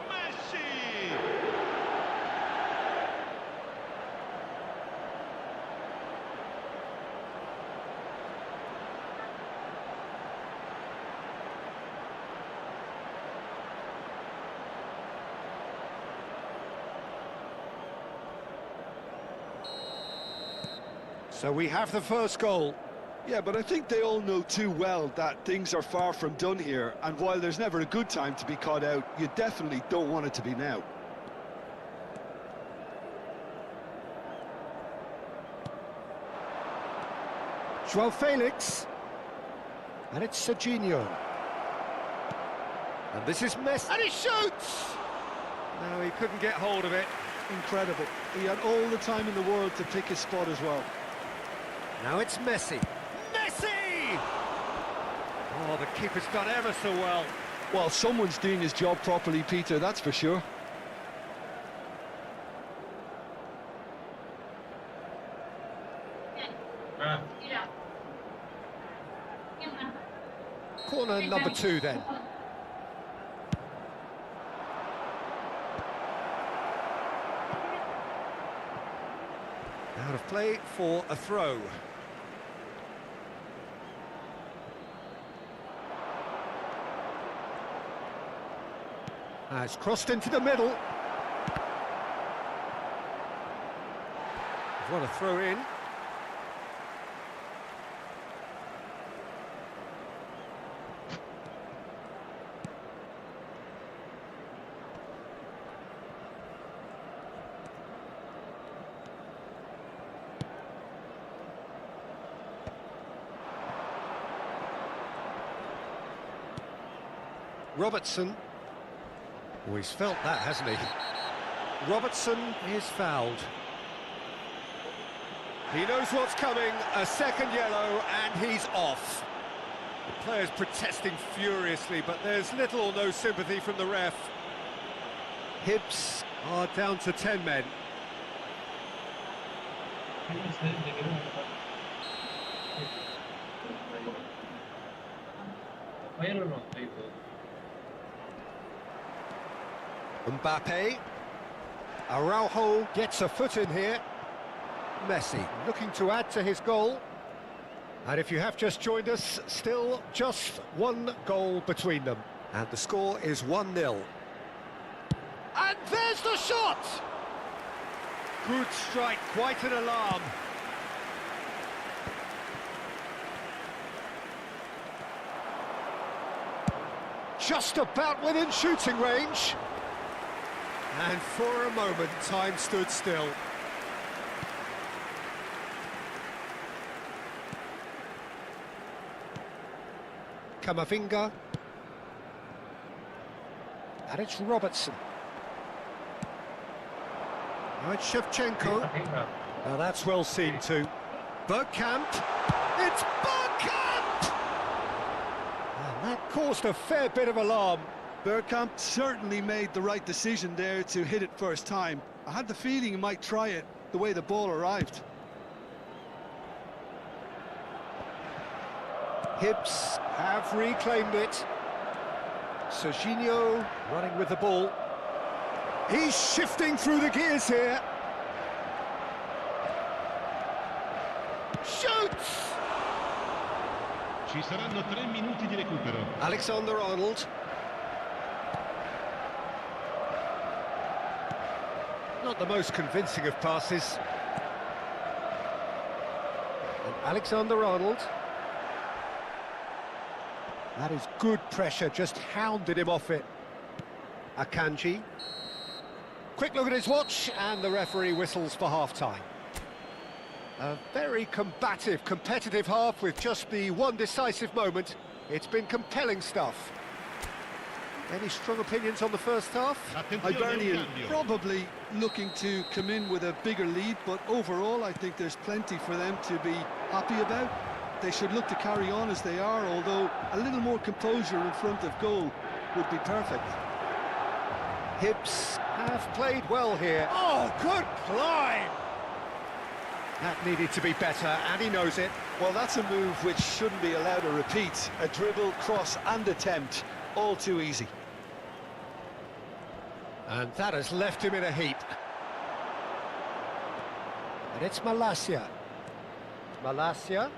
[SPEAKER 4] Messi!
[SPEAKER 1] So we have the first goal.
[SPEAKER 2] Yeah, but I think they all know too well that things are far from done here, and while there's never a good time to be caught out, you definitely don't want it to be now.
[SPEAKER 1] João Felix. And it's Serginho. And this is Messi. And he shoots! No, he couldn't get hold of it.
[SPEAKER 2] Incredible. He had all the time in the world to pick his spot as well.
[SPEAKER 1] Now it's Messi. Messi! Oh, the keeper's done ever so well.
[SPEAKER 2] Well, someone's doing his job properly, Peter, that's for sure. Corner number 2 then. Out of play for a throw. It's crossed into the middle. What a throw in. Robertson. Oh, he's felt that, hasn't he? Robertson is fouled. He knows what's coming, a second yellow, and he's off.
[SPEAKER 1] The players protesting furiously, but there's little or no sympathy from the ref. Hibs are down to 10 men. Mbappe. Araujo gets a foot in here. Messi looking to add to his goal. And if you have just joined us, still just one goal between them. And the score is 1-0. And there's the shot! Good strike, quite an alarm. Just about within shooting range. And for a moment, time stood still. Camavinga. And it's Robertson. Now it's Shevchenko. Now that's well seen too. Bergkamp. It's Bergkamp! And that caused a fair bit of alarm.
[SPEAKER 2] Bergkamp certainly made the right decision there to hit it first time. I had the feeling he might try it the way the ball arrived.
[SPEAKER 1] Hibs have reclaimed it. Serginho running with the ball. He's shifting through the gears here. Shoots!
[SPEAKER 4] Ci saranno 3 minuti di recupero.
[SPEAKER 1] Alexander-Arnold. Not the most convincing of passes. And Alexander-Arnold. That is good pressure, just hounded him off it. Akanji. Quick look at his watch, and the referee whistles for half-time. A very combative, competitive half with just the one decisive moment. It's been compelling stuff. Any strong opinions on the first half?
[SPEAKER 2] Hibernian probably looking to come in with a bigger lead, but overall I think there's plenty for them to be happy about. They should look to carry on as they are, although a little more composure in front of goal would be perfect.
[SPEAKER 1] Hibs have played well here. Oh, good climb! That needed to be better, and he knows it.
[SPEAKER 2] Well, that's a move which shouldn't be allowed to repeat. A dribble, cross and attempt, all too easy.
[SPEAKER 1] And that has left him in a heap. And it's Malacia. Malacia.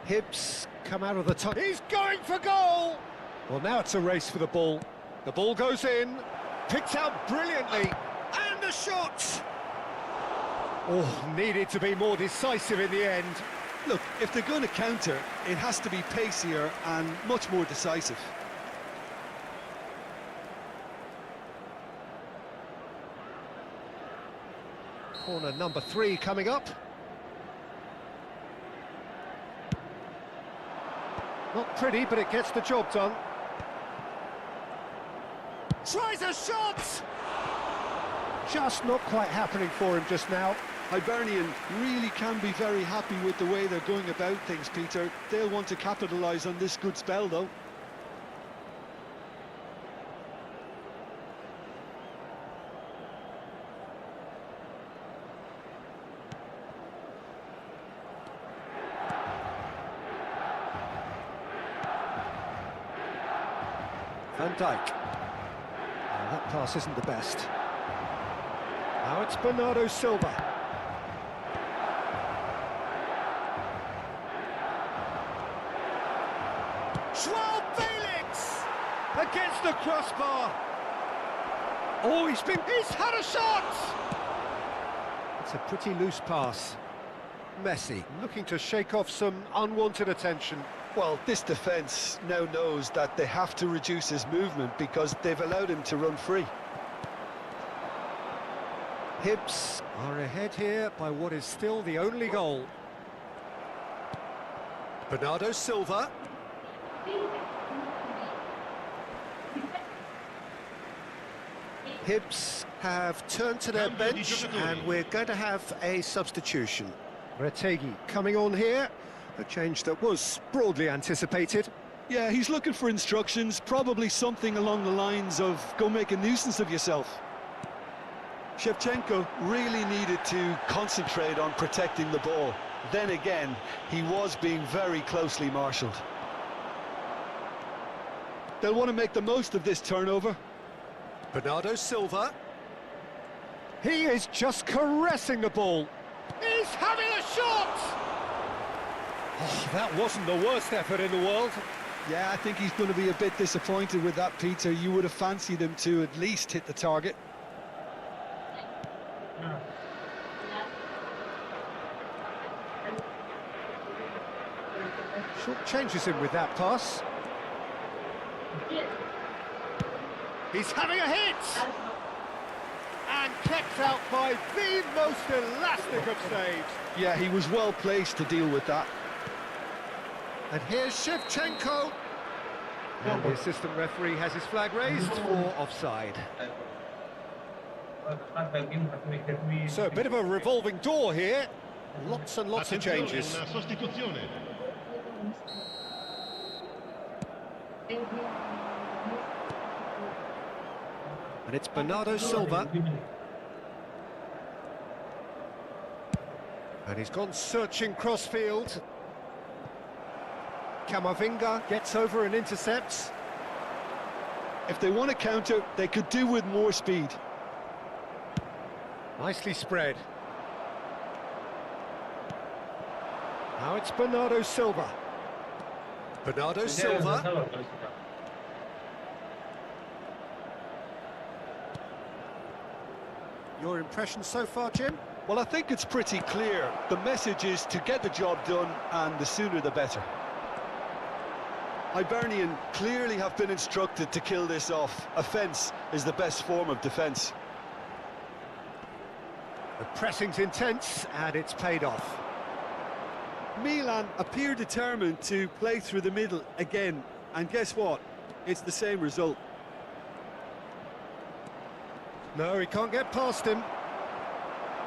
[SPEAKER 1] Hibs come out of the top. He's going for goal! Well, now it's a race for the ball. The ball goes in, picked out brilliantly, and the shot! Oh, needed to be more decisive in the end.
[SPEAKER 2] Look, if they're going to counter, it has to be pacier and much more decisive.
[SPEAKER 1] Corner number 3 coming up. Not pretty, but it gets the job done. Tries a shot! Just not quite happening for him just now.
[SPEAKER 2] Hibernian really can be very happy with the way they're going about things, Peter. They'll want to capitalise on this good spell, though.
[SPEAKER 1] Van Dijk. Oh, that pass isn't the best. Now it's Bernardo Silva. Joao Felix against the crossbar. Oh, he's had a shot! It's a pretty loose pass. Messi looking to shake off some unwanted attention.
[SPEAKER 2] Well, this defence now knows that they have to reduce his movement because they've allowed him to run free.
[SPEAKER 1] Hibs are ahead here by what is still the only goal. Bernardo Silva. Hibs have turned to their bench and we're going to have a substitution. Retegui coming on here, a change that was broadly anticipated.
[SPEAKER 2] Yeah, he's looking for instructions, probably something along the lines of go make a nuisance of yourself. Shevchenko really needed to concentrate on protecting the ball. Then again, he was being very closely marshalled. They'll want to make the most of this turnover.
[SPEAKER 1] Bernardo Silva. He is just caressing the ball. He's having a shot! Oh, that wasn't the worst effort in the world.
[SPEAKER 2] Yeah, I think he's going to be a bit disappointed with that, Peter. You would have fancied him to at least hit the target.
[SPEAKER 1] Short changes him with that pass. He's having a hit! And kept out by the most elastic of saves.
[SPEAKER 2] Yeah, he was well placed to deal with that.
[SPEAKER 1] And here's Shevchenko. And the assistant referee has his flag raised for offside. So a bit of a revolving door here. Lots and lots of changes.
[SPEAKER 4] Una sostituzione.
[SPEAKER 1] And it's Bernardo Silva. And he's gone searching crossfield. Camavinga gets over and intercepts.
[SPEAKER 2] If they want to counter, they could do with more speed.
[SPEAKER 1] Nicely spread. Now it's Bernardo Silva. Bernardo Silva. Your impression so far, Jim?
[SPEAKER 2] Well, I think it's pretty clear. The message is to get the job done, and the sooner the better. Hibernian clearly have been instructed to kill this off. Offence is the best form of defence.
[SPEAKER 1] The pressing's intense, and it's paid off.
[SPEAKER 2] Milan appear determined to play through the middle again, and guess what? It's the same result.
[SPEAKER 1] No, he can't get past him.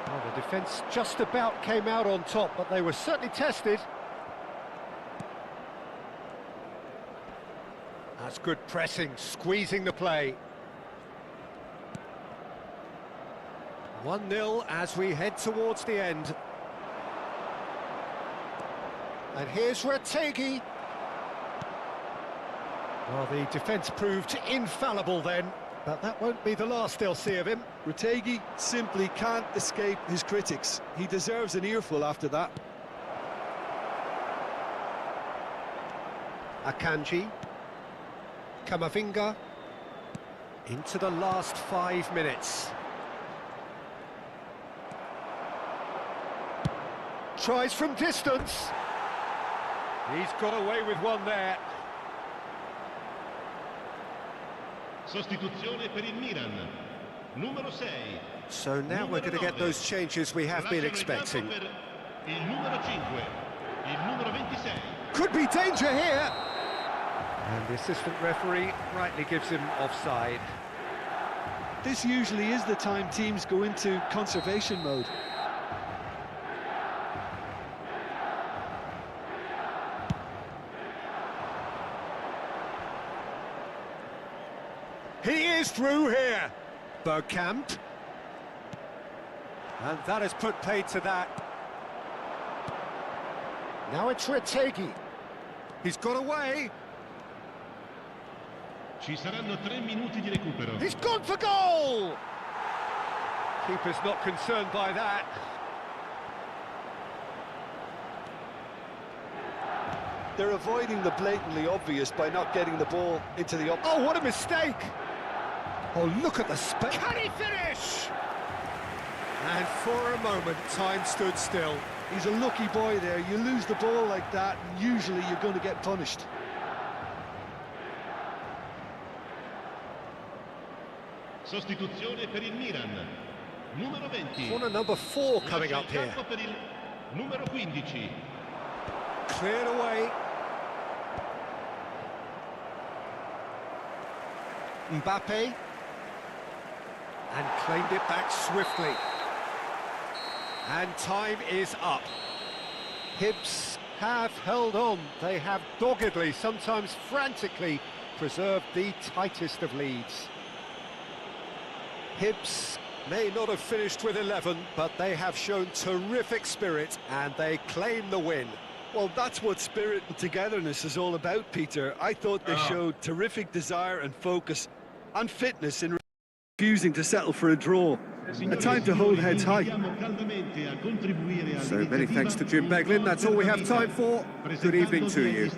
[SPEAKER 1] Well, the defence just about came out on top, but they were certainly tested. That's good pressing, squeezing the play. 1-0 as we head towards the end. And here's Retegui. Well, the defence proved infallible then, but that won't be the last they'll see of him.
[SPEAKER 2] Retegui simply can't escape his critics. He deserves an earful after that.
[SPEAKER 1] Akanji. Camavinga. Into the last 5 minutes. Tries from distance. He's got away with one there.
[SPEAKER 4] Sostituzione per il Milan. Numero 6.
[SPEAKER 1] So now we're going to get those changes we have been expecting.
[SPEAKER 4] Il numero 5. Il numero 26.
[SPEAKER 1] Could be danger here. And the assistant referee rightly gives him offside.
[SPEAKER 2] This usually is the time teams go into conservation mode.
[SPEAKER 1] He is through here. Bergkamp. And that has put paid to that. Now it's Retegui. He's got away.
[SPEAKER 4] Ci saranno 3 minuti di recupero.
[SPEAKER 1] He's gone for goal! Keeper's not concerned by that.
[SPEAKER 2] They're avoiding the blatantly obvious by not getting the ball into the...
[SPEAKER 1] Oh, what a mistake! Oh, look at the space. Can he finish? And for a moment, time stood still.
[SPEAKER 2] He's a lucky boy there. You lose the ball like that, and usually you're going to get punished.
[SPEAKER 4] Sostituzione per il Milan. Numero 20.
[SPEAKER 1] Corner number 4 coming up here.
[SPEAKER 4] Per il numero 15.
[SPEAKER 1] Cleared away. Mbappe. And claimed it back swiftly. And time is up. Hibs have held on. They have doggedly, sometimes frantically, preserved the tightest of leads. Hibs may not have finished with 11, but they have shown terrific spirit and they claim the win.
[SPEAKER 2] Well, that's what spirit and togetherness is all about, Peter. I thought they showed terrific desire and focus and fitness in refusing to settle for a draw. A time to hold heads high.
[SPEAKER 1] So many thanks to Jim Beglin. That's all we have time for. Good evening to you.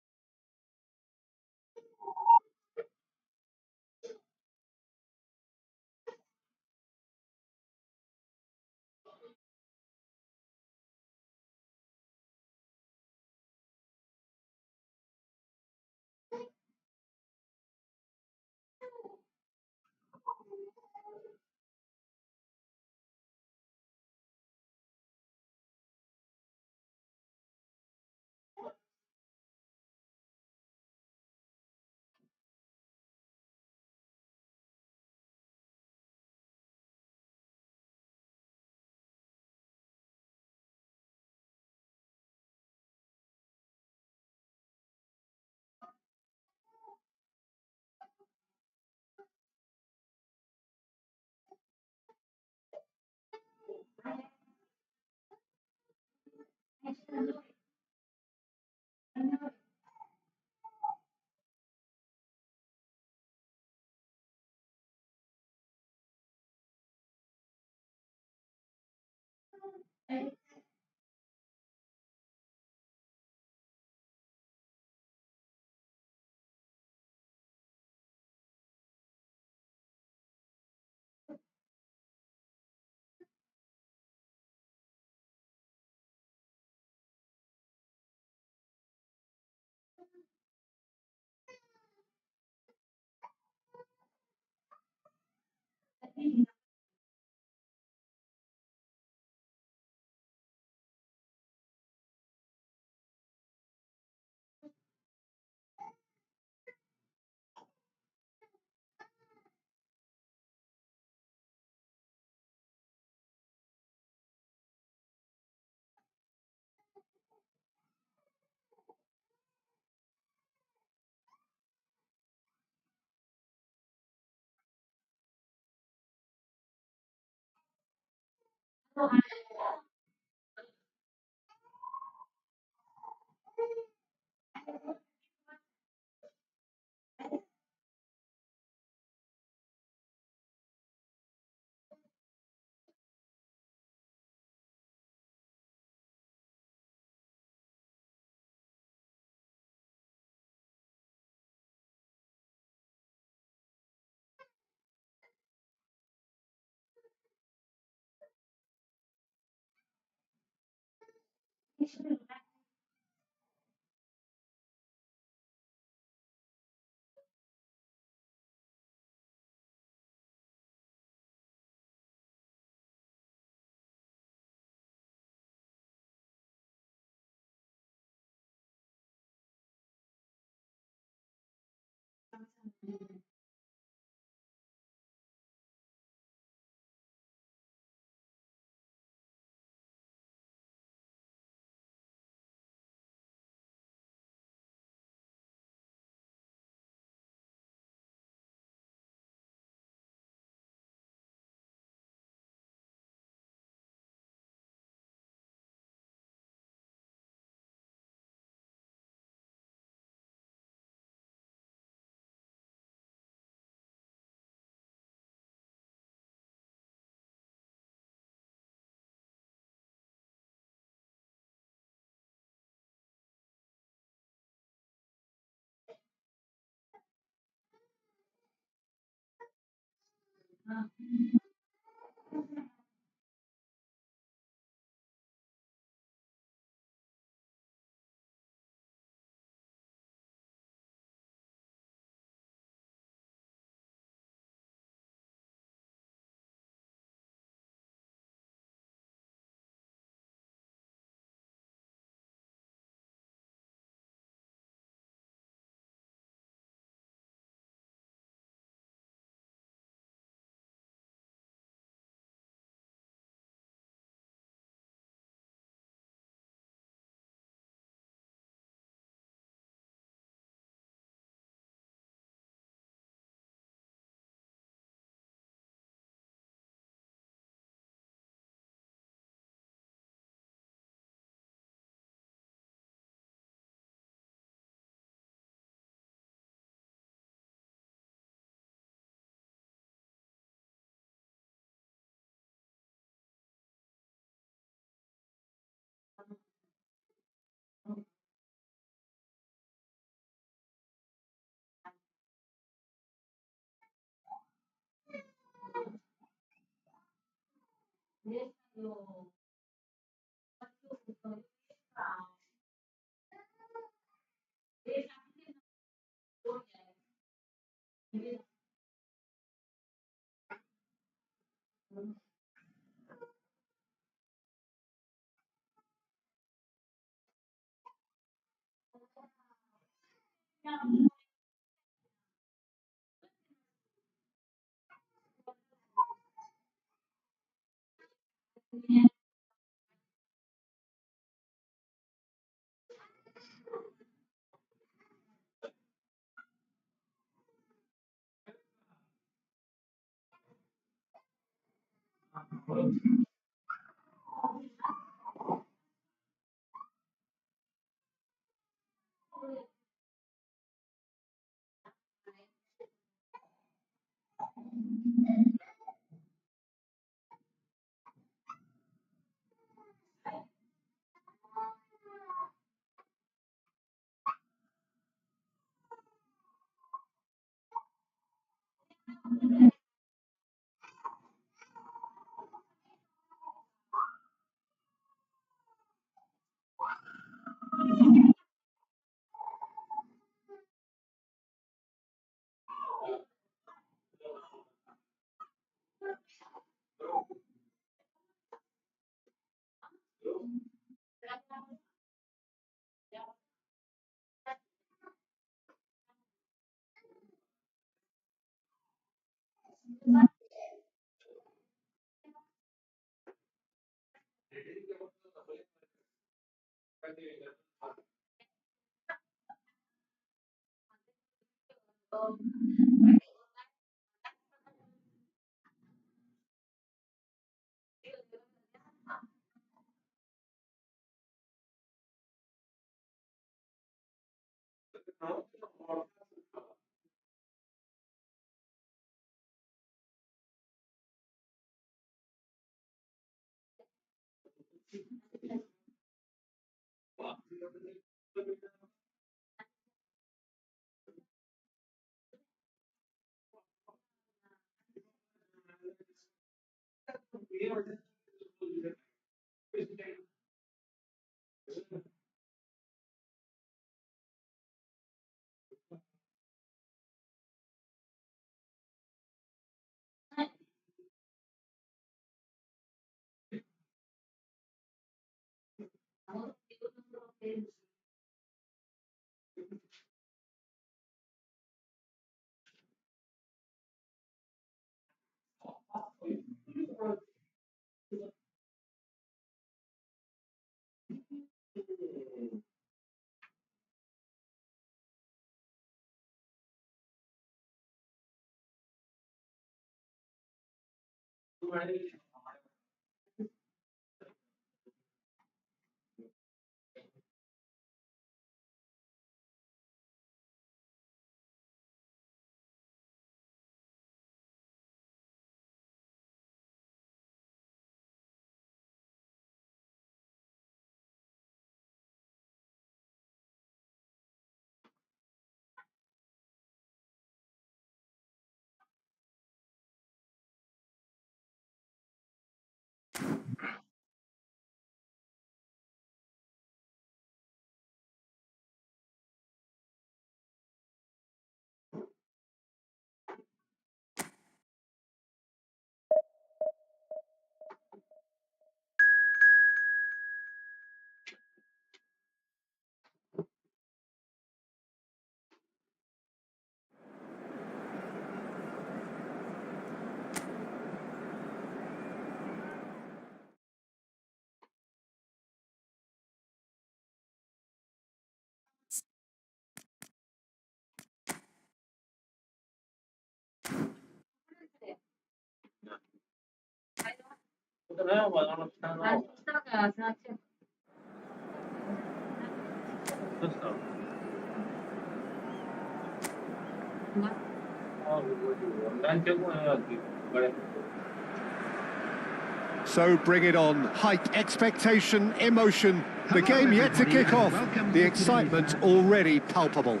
[SPEAKER 1] So bring it on. Hype, expectation, emotion. The game yet to kick off. The excitement already palpable.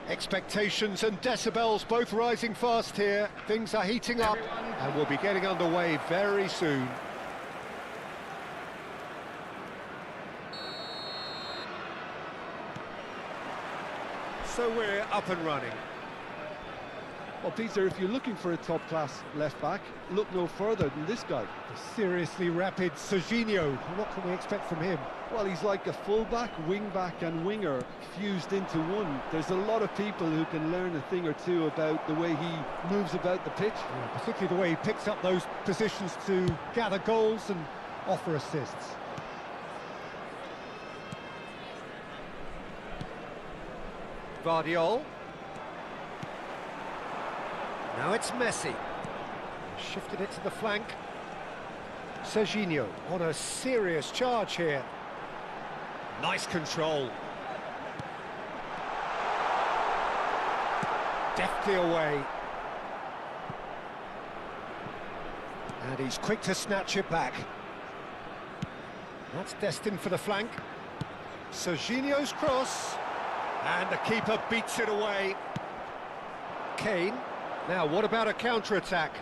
[SPEAKER 1] Expectations and decibels both rising fast here. Things are heating up and we'll be getting underway very soon. So we're up and running.
[SPEAKER 2] Well, Peter, if you're looking for a top-class left-back, look no further than this guy.
[SPEAKER 1] The seriously rapid Serginho. What can we expect from him?
[SPEAKER 2] Well, he's like a full-back, wing-back and winger fused into one. There's a lot of people who can learn a thing or two about the way he moves about the pitch.
[SPEAKER 1] Yeah, particularly the way he picks up those positions to gather goals and offer assists. Vardiol. Now it's Messi. Shifted it to the flank. Serginho on a serious charge here. Nice control. Deftly away. And he's quick to snatch it back. That's destined for the flank. Serginho's cross. And the keeper beats it away. Kane. Now, what about a counter-attack?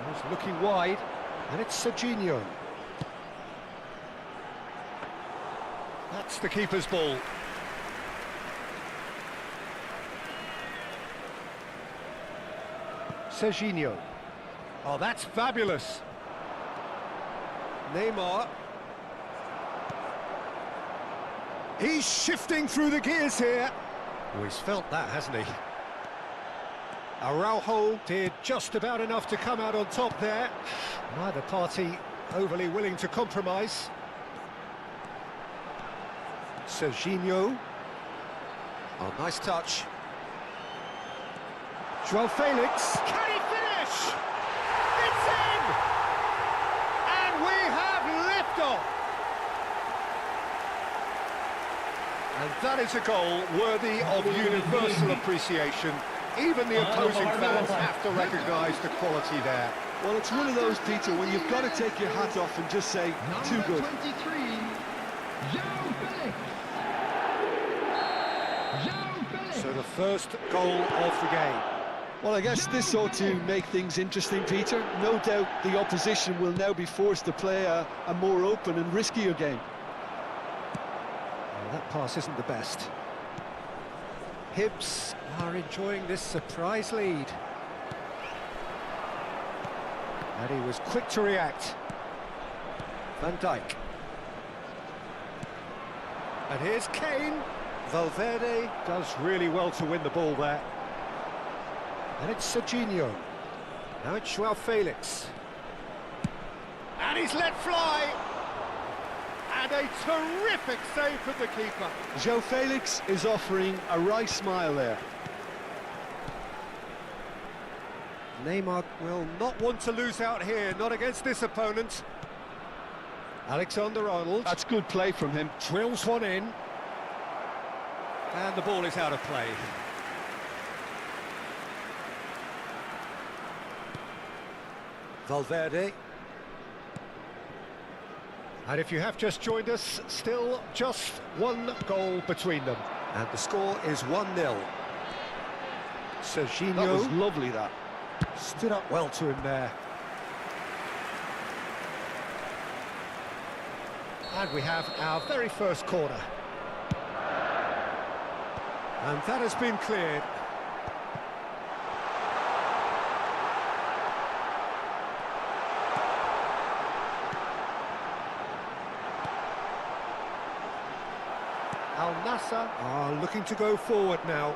[SPEAKER 1] He's looking wide, and it's Serginho. That's the keeper's ball. Serginho. Oh, that's fabulous. Neymar. He's shifting through the gears here. Oh, he's felt that, hasn't he? Araujo did just about enough to come out on top there. Neither party overly willing to compromise. Serginho. Oh, nice touch. João Felix. Can he finish? It's in! And we have liftoff! And that is a goal worthy of universal appreciation. Even the opposing fans have to recognise the quality there.
[SPEAKER 2] Well, it's one of those, Peter, when you've got to take your hat off and just say, too good.
[SPEAKER 3] 23, João Felix.
[SPEAKER 2] So the first goal of the game. Well, I guess this ought to make things interesting, Peter. No doubt the opposition will now be forced to play a more open and riskier game.
[SPEAKER 1] Well, that pass isn't the best. Hibs are enjoying this surprise lead. And he was quick to react. Van Dijk. And here's Kane. Valverde does really well to win the ball there. And it's Serginho. Now it's João Felix. And he's let fly. And a terrific save from the keeper.
[SPEAKER 2] João Felix is offering a wry smile there.
[SPEAKER 1] Neymar will not want to lose out here, not against this opponent. Alexander-Arnold.
[SPEAKER 2] That's good play from him.
[SPEAKER 1] Drills one in. And the ball is out of play. Valverde. And if you have just joined us, still just one goal between them. And the score is 1-0. Serginho.
[SPEAKER 2] That was lovely, that.
[SPEAKER 1] Stood up well to him there. And we have our very first corner. And that has been cleared. Al Nassr are looking to go forward now.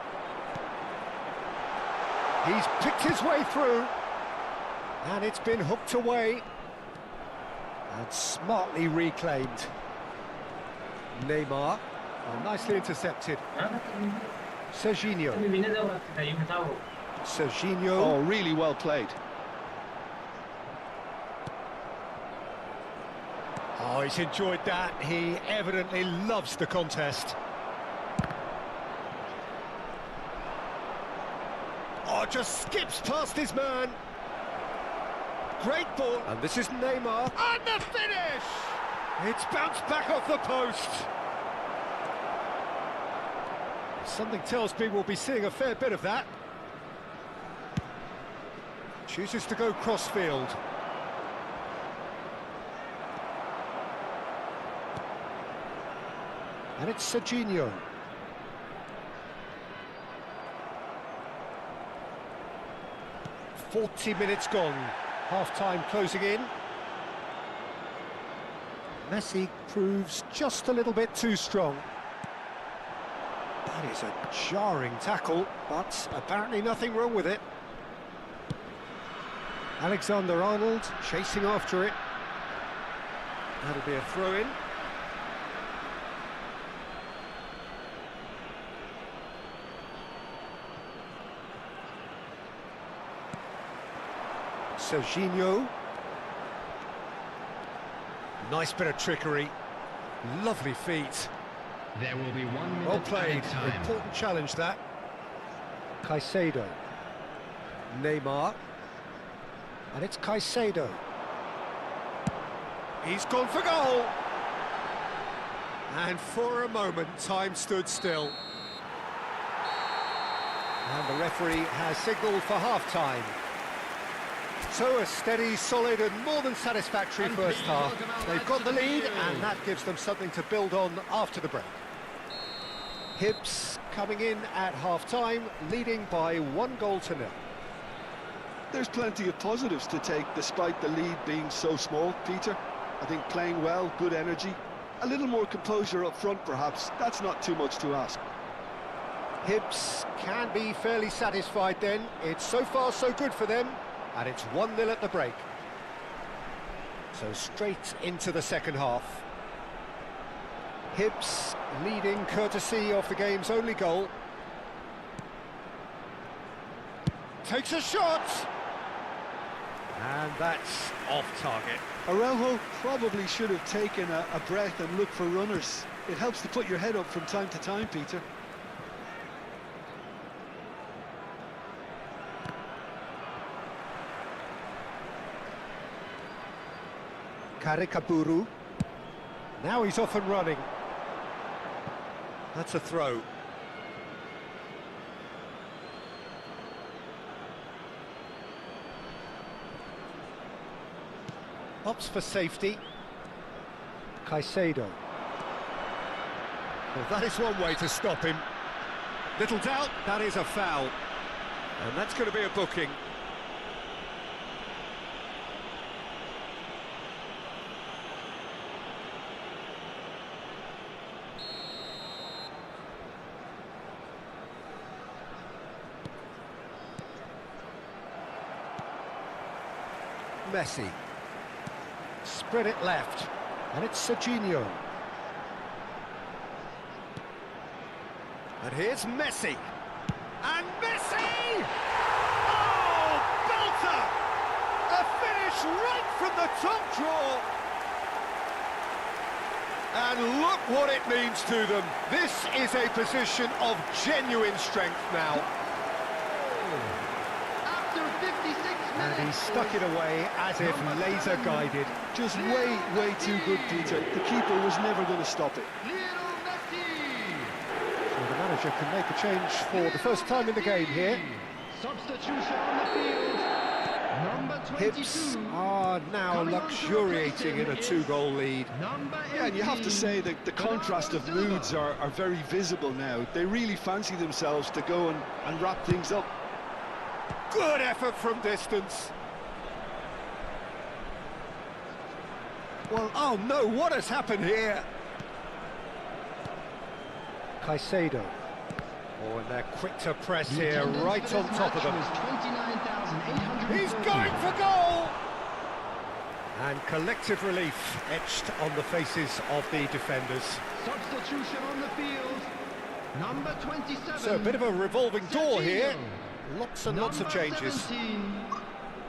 [SPEAKER 1] He's picked his way through. And it's been hooked away. And smartly reclaimed. Neymar. Oh, nicely intercepted. Serginho. Serginho.
[SPEAKER 2] Oh, really well played.
[SPEAKER 1] Oh, he's enjoyed that. He evidently loves the contest. Oh, just skips past his man. Great ball. And this is Neymar. And the finish! It's bounced back off the post. Something tells me we'll be seeing a fair bit of that. Chooses to go cross-field. And it's Serginho. "40 minutes gone. Half-time closing in. Messi proves just a little bit too strong. That is a jarring tackle, but apparently nothing wrong with it. Alexander-Arnold chasing after it. That'll be a throw-in. Serginho. Nice bit of trickery. Lovely feet.
[SPEAKER 3] There will be 1 minute
[SPEAKER 1] Well played.
[SPEAKER 3] added time.
[SPEAKER 1] Important challenge, that. Caicedo. Neymar. And it's Caicedo. He's gone for goal. And for a moment, time stood still. And the referee has signalled for half-time. So a steady, solid and more than satisfactory first half. They've got the lead and that gives them something to build on after the break. Hibs coming in at half-time, leading by 1-0.
[SPEAKER 2] There's plenty of positives to take despite the lead being so small, Peter. I think playing well, good energy, a little more composure up front perhaps, that's not too much to ask.
[SPEAKER 1] Hibs can be fairly satisfied then. It's so far so good for them. And it's 1-0 at the break. So straight into the second half. Hibs leading courtesy of the game's only goal. Takes a shot! And that's off target.
[SPEAKER 2] Araujo probably should have taken a breath and looked for runners. It helps to put your head up from time to time, Peter.
[SPEAKER 1] Karikaburu. Now he's off and running. That's a throw. Opts for safety. Caicedo. Well, that is one way to stop him. Little doubt, that is a foul. And that's going to be a booking. Messi. Spread it left, and it's Serginho. And here's Messi. And Messi! Oh, belter! A finish right from the top draw. And look what it means to them. This is a position of genuine strength now. And he stuck it away as if laser-guided.
[SPEAKER 2] Just way too good, Peter. The keeper was never going to stop it.
[SPEAKER 1] So the manager can make a change for the first time in the game here.
[SPEAKER 3] Substitution on the field. Number 22.
[SPEAKER 1] Hibs are now luxuriating in a 2-goal lead.
[SPEAKER 2] Yeah, and you have to say that the contrast of moods are very visible now. They really fancy themselves to go and wrap things up.
[SPEAKER 1] Good effort from distance. Well, oh no, what has happened here? Caicedo. Oh, and they're quick to press here, right on top of them. He's going for goal! And collective relief etched on the faces of the defenders.
[SPEAKER 3] Substitution on the field. Number 27.
[SPEAKER 1] So a bit of a revolving door here. Lots and lots of changes.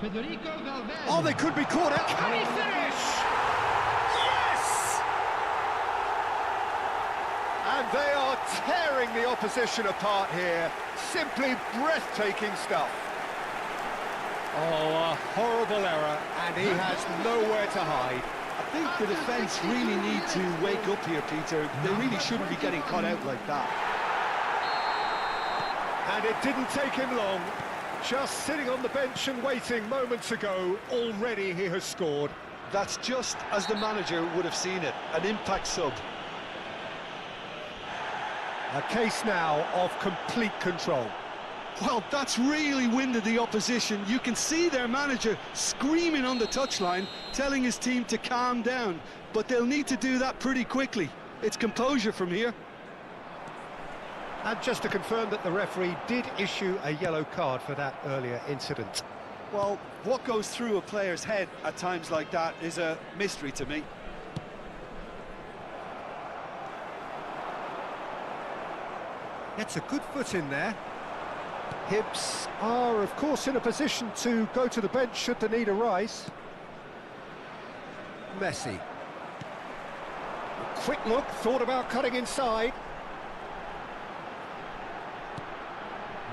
[SPEAKER 3] 17,
[SPEAKER 1] oh, they could be caught out. Can he finish? Yes! And they are tearing the opposition apart here. Simply breathtaking stuff. Oh, a horrible error, and he has nowhere to hide.
[SPEAKER 2] I think the defence really need to wake up here, Peter. They really shouldn't be getting caught out like that.
[SPEAKER 1] And it didn't take him long. Just sitting on the bench and waiting moments ago, already he has scored.
[SPEAKER 2] That's just as the manager would have seen it, an impact sub.
[SPEAKER 1] A case now of complete control.
[SPEAKER 2] Well, that's really winded the opposition. You can see their manager screaming on the touchline, telling his team to calm down. But they'll need to do that pretty quickly. It's composure from here.
[SPEAKER 1] And just to confirm that the referee did issue a yellow card for that earlier incident.
[SPEAKER 2] Well, what goes through a player's head at times like that is a mystery to me.
[SPEAKER 1] Gets a good foot in there. Hibs are, of course, in a position to go to the bench should the need arise. Messi. A quick look, thought about cutting inside.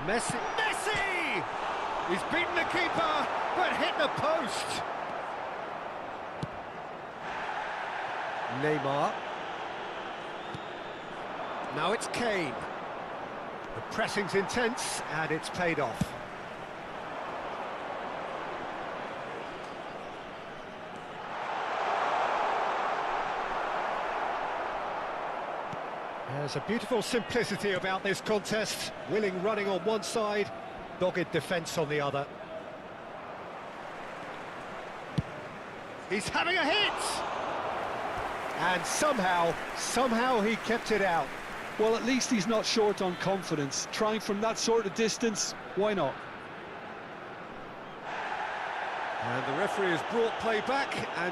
[SPEAKER 1] Messi! Messi! He's beaten the keeper, but hit the post. Neymar. Now it's Kane. The pressing's intense, and it's paid off. There's a beautiful simplicity about this contest. Willing running on one side, dogged defence on the other. He's having a hit! And somehow he kept it out.
[SPEAKER 2] Well, at least he's not short on confidence. Trying from that sort of distance, why not?
[SPEAKER 1] And the referee has brought play back, and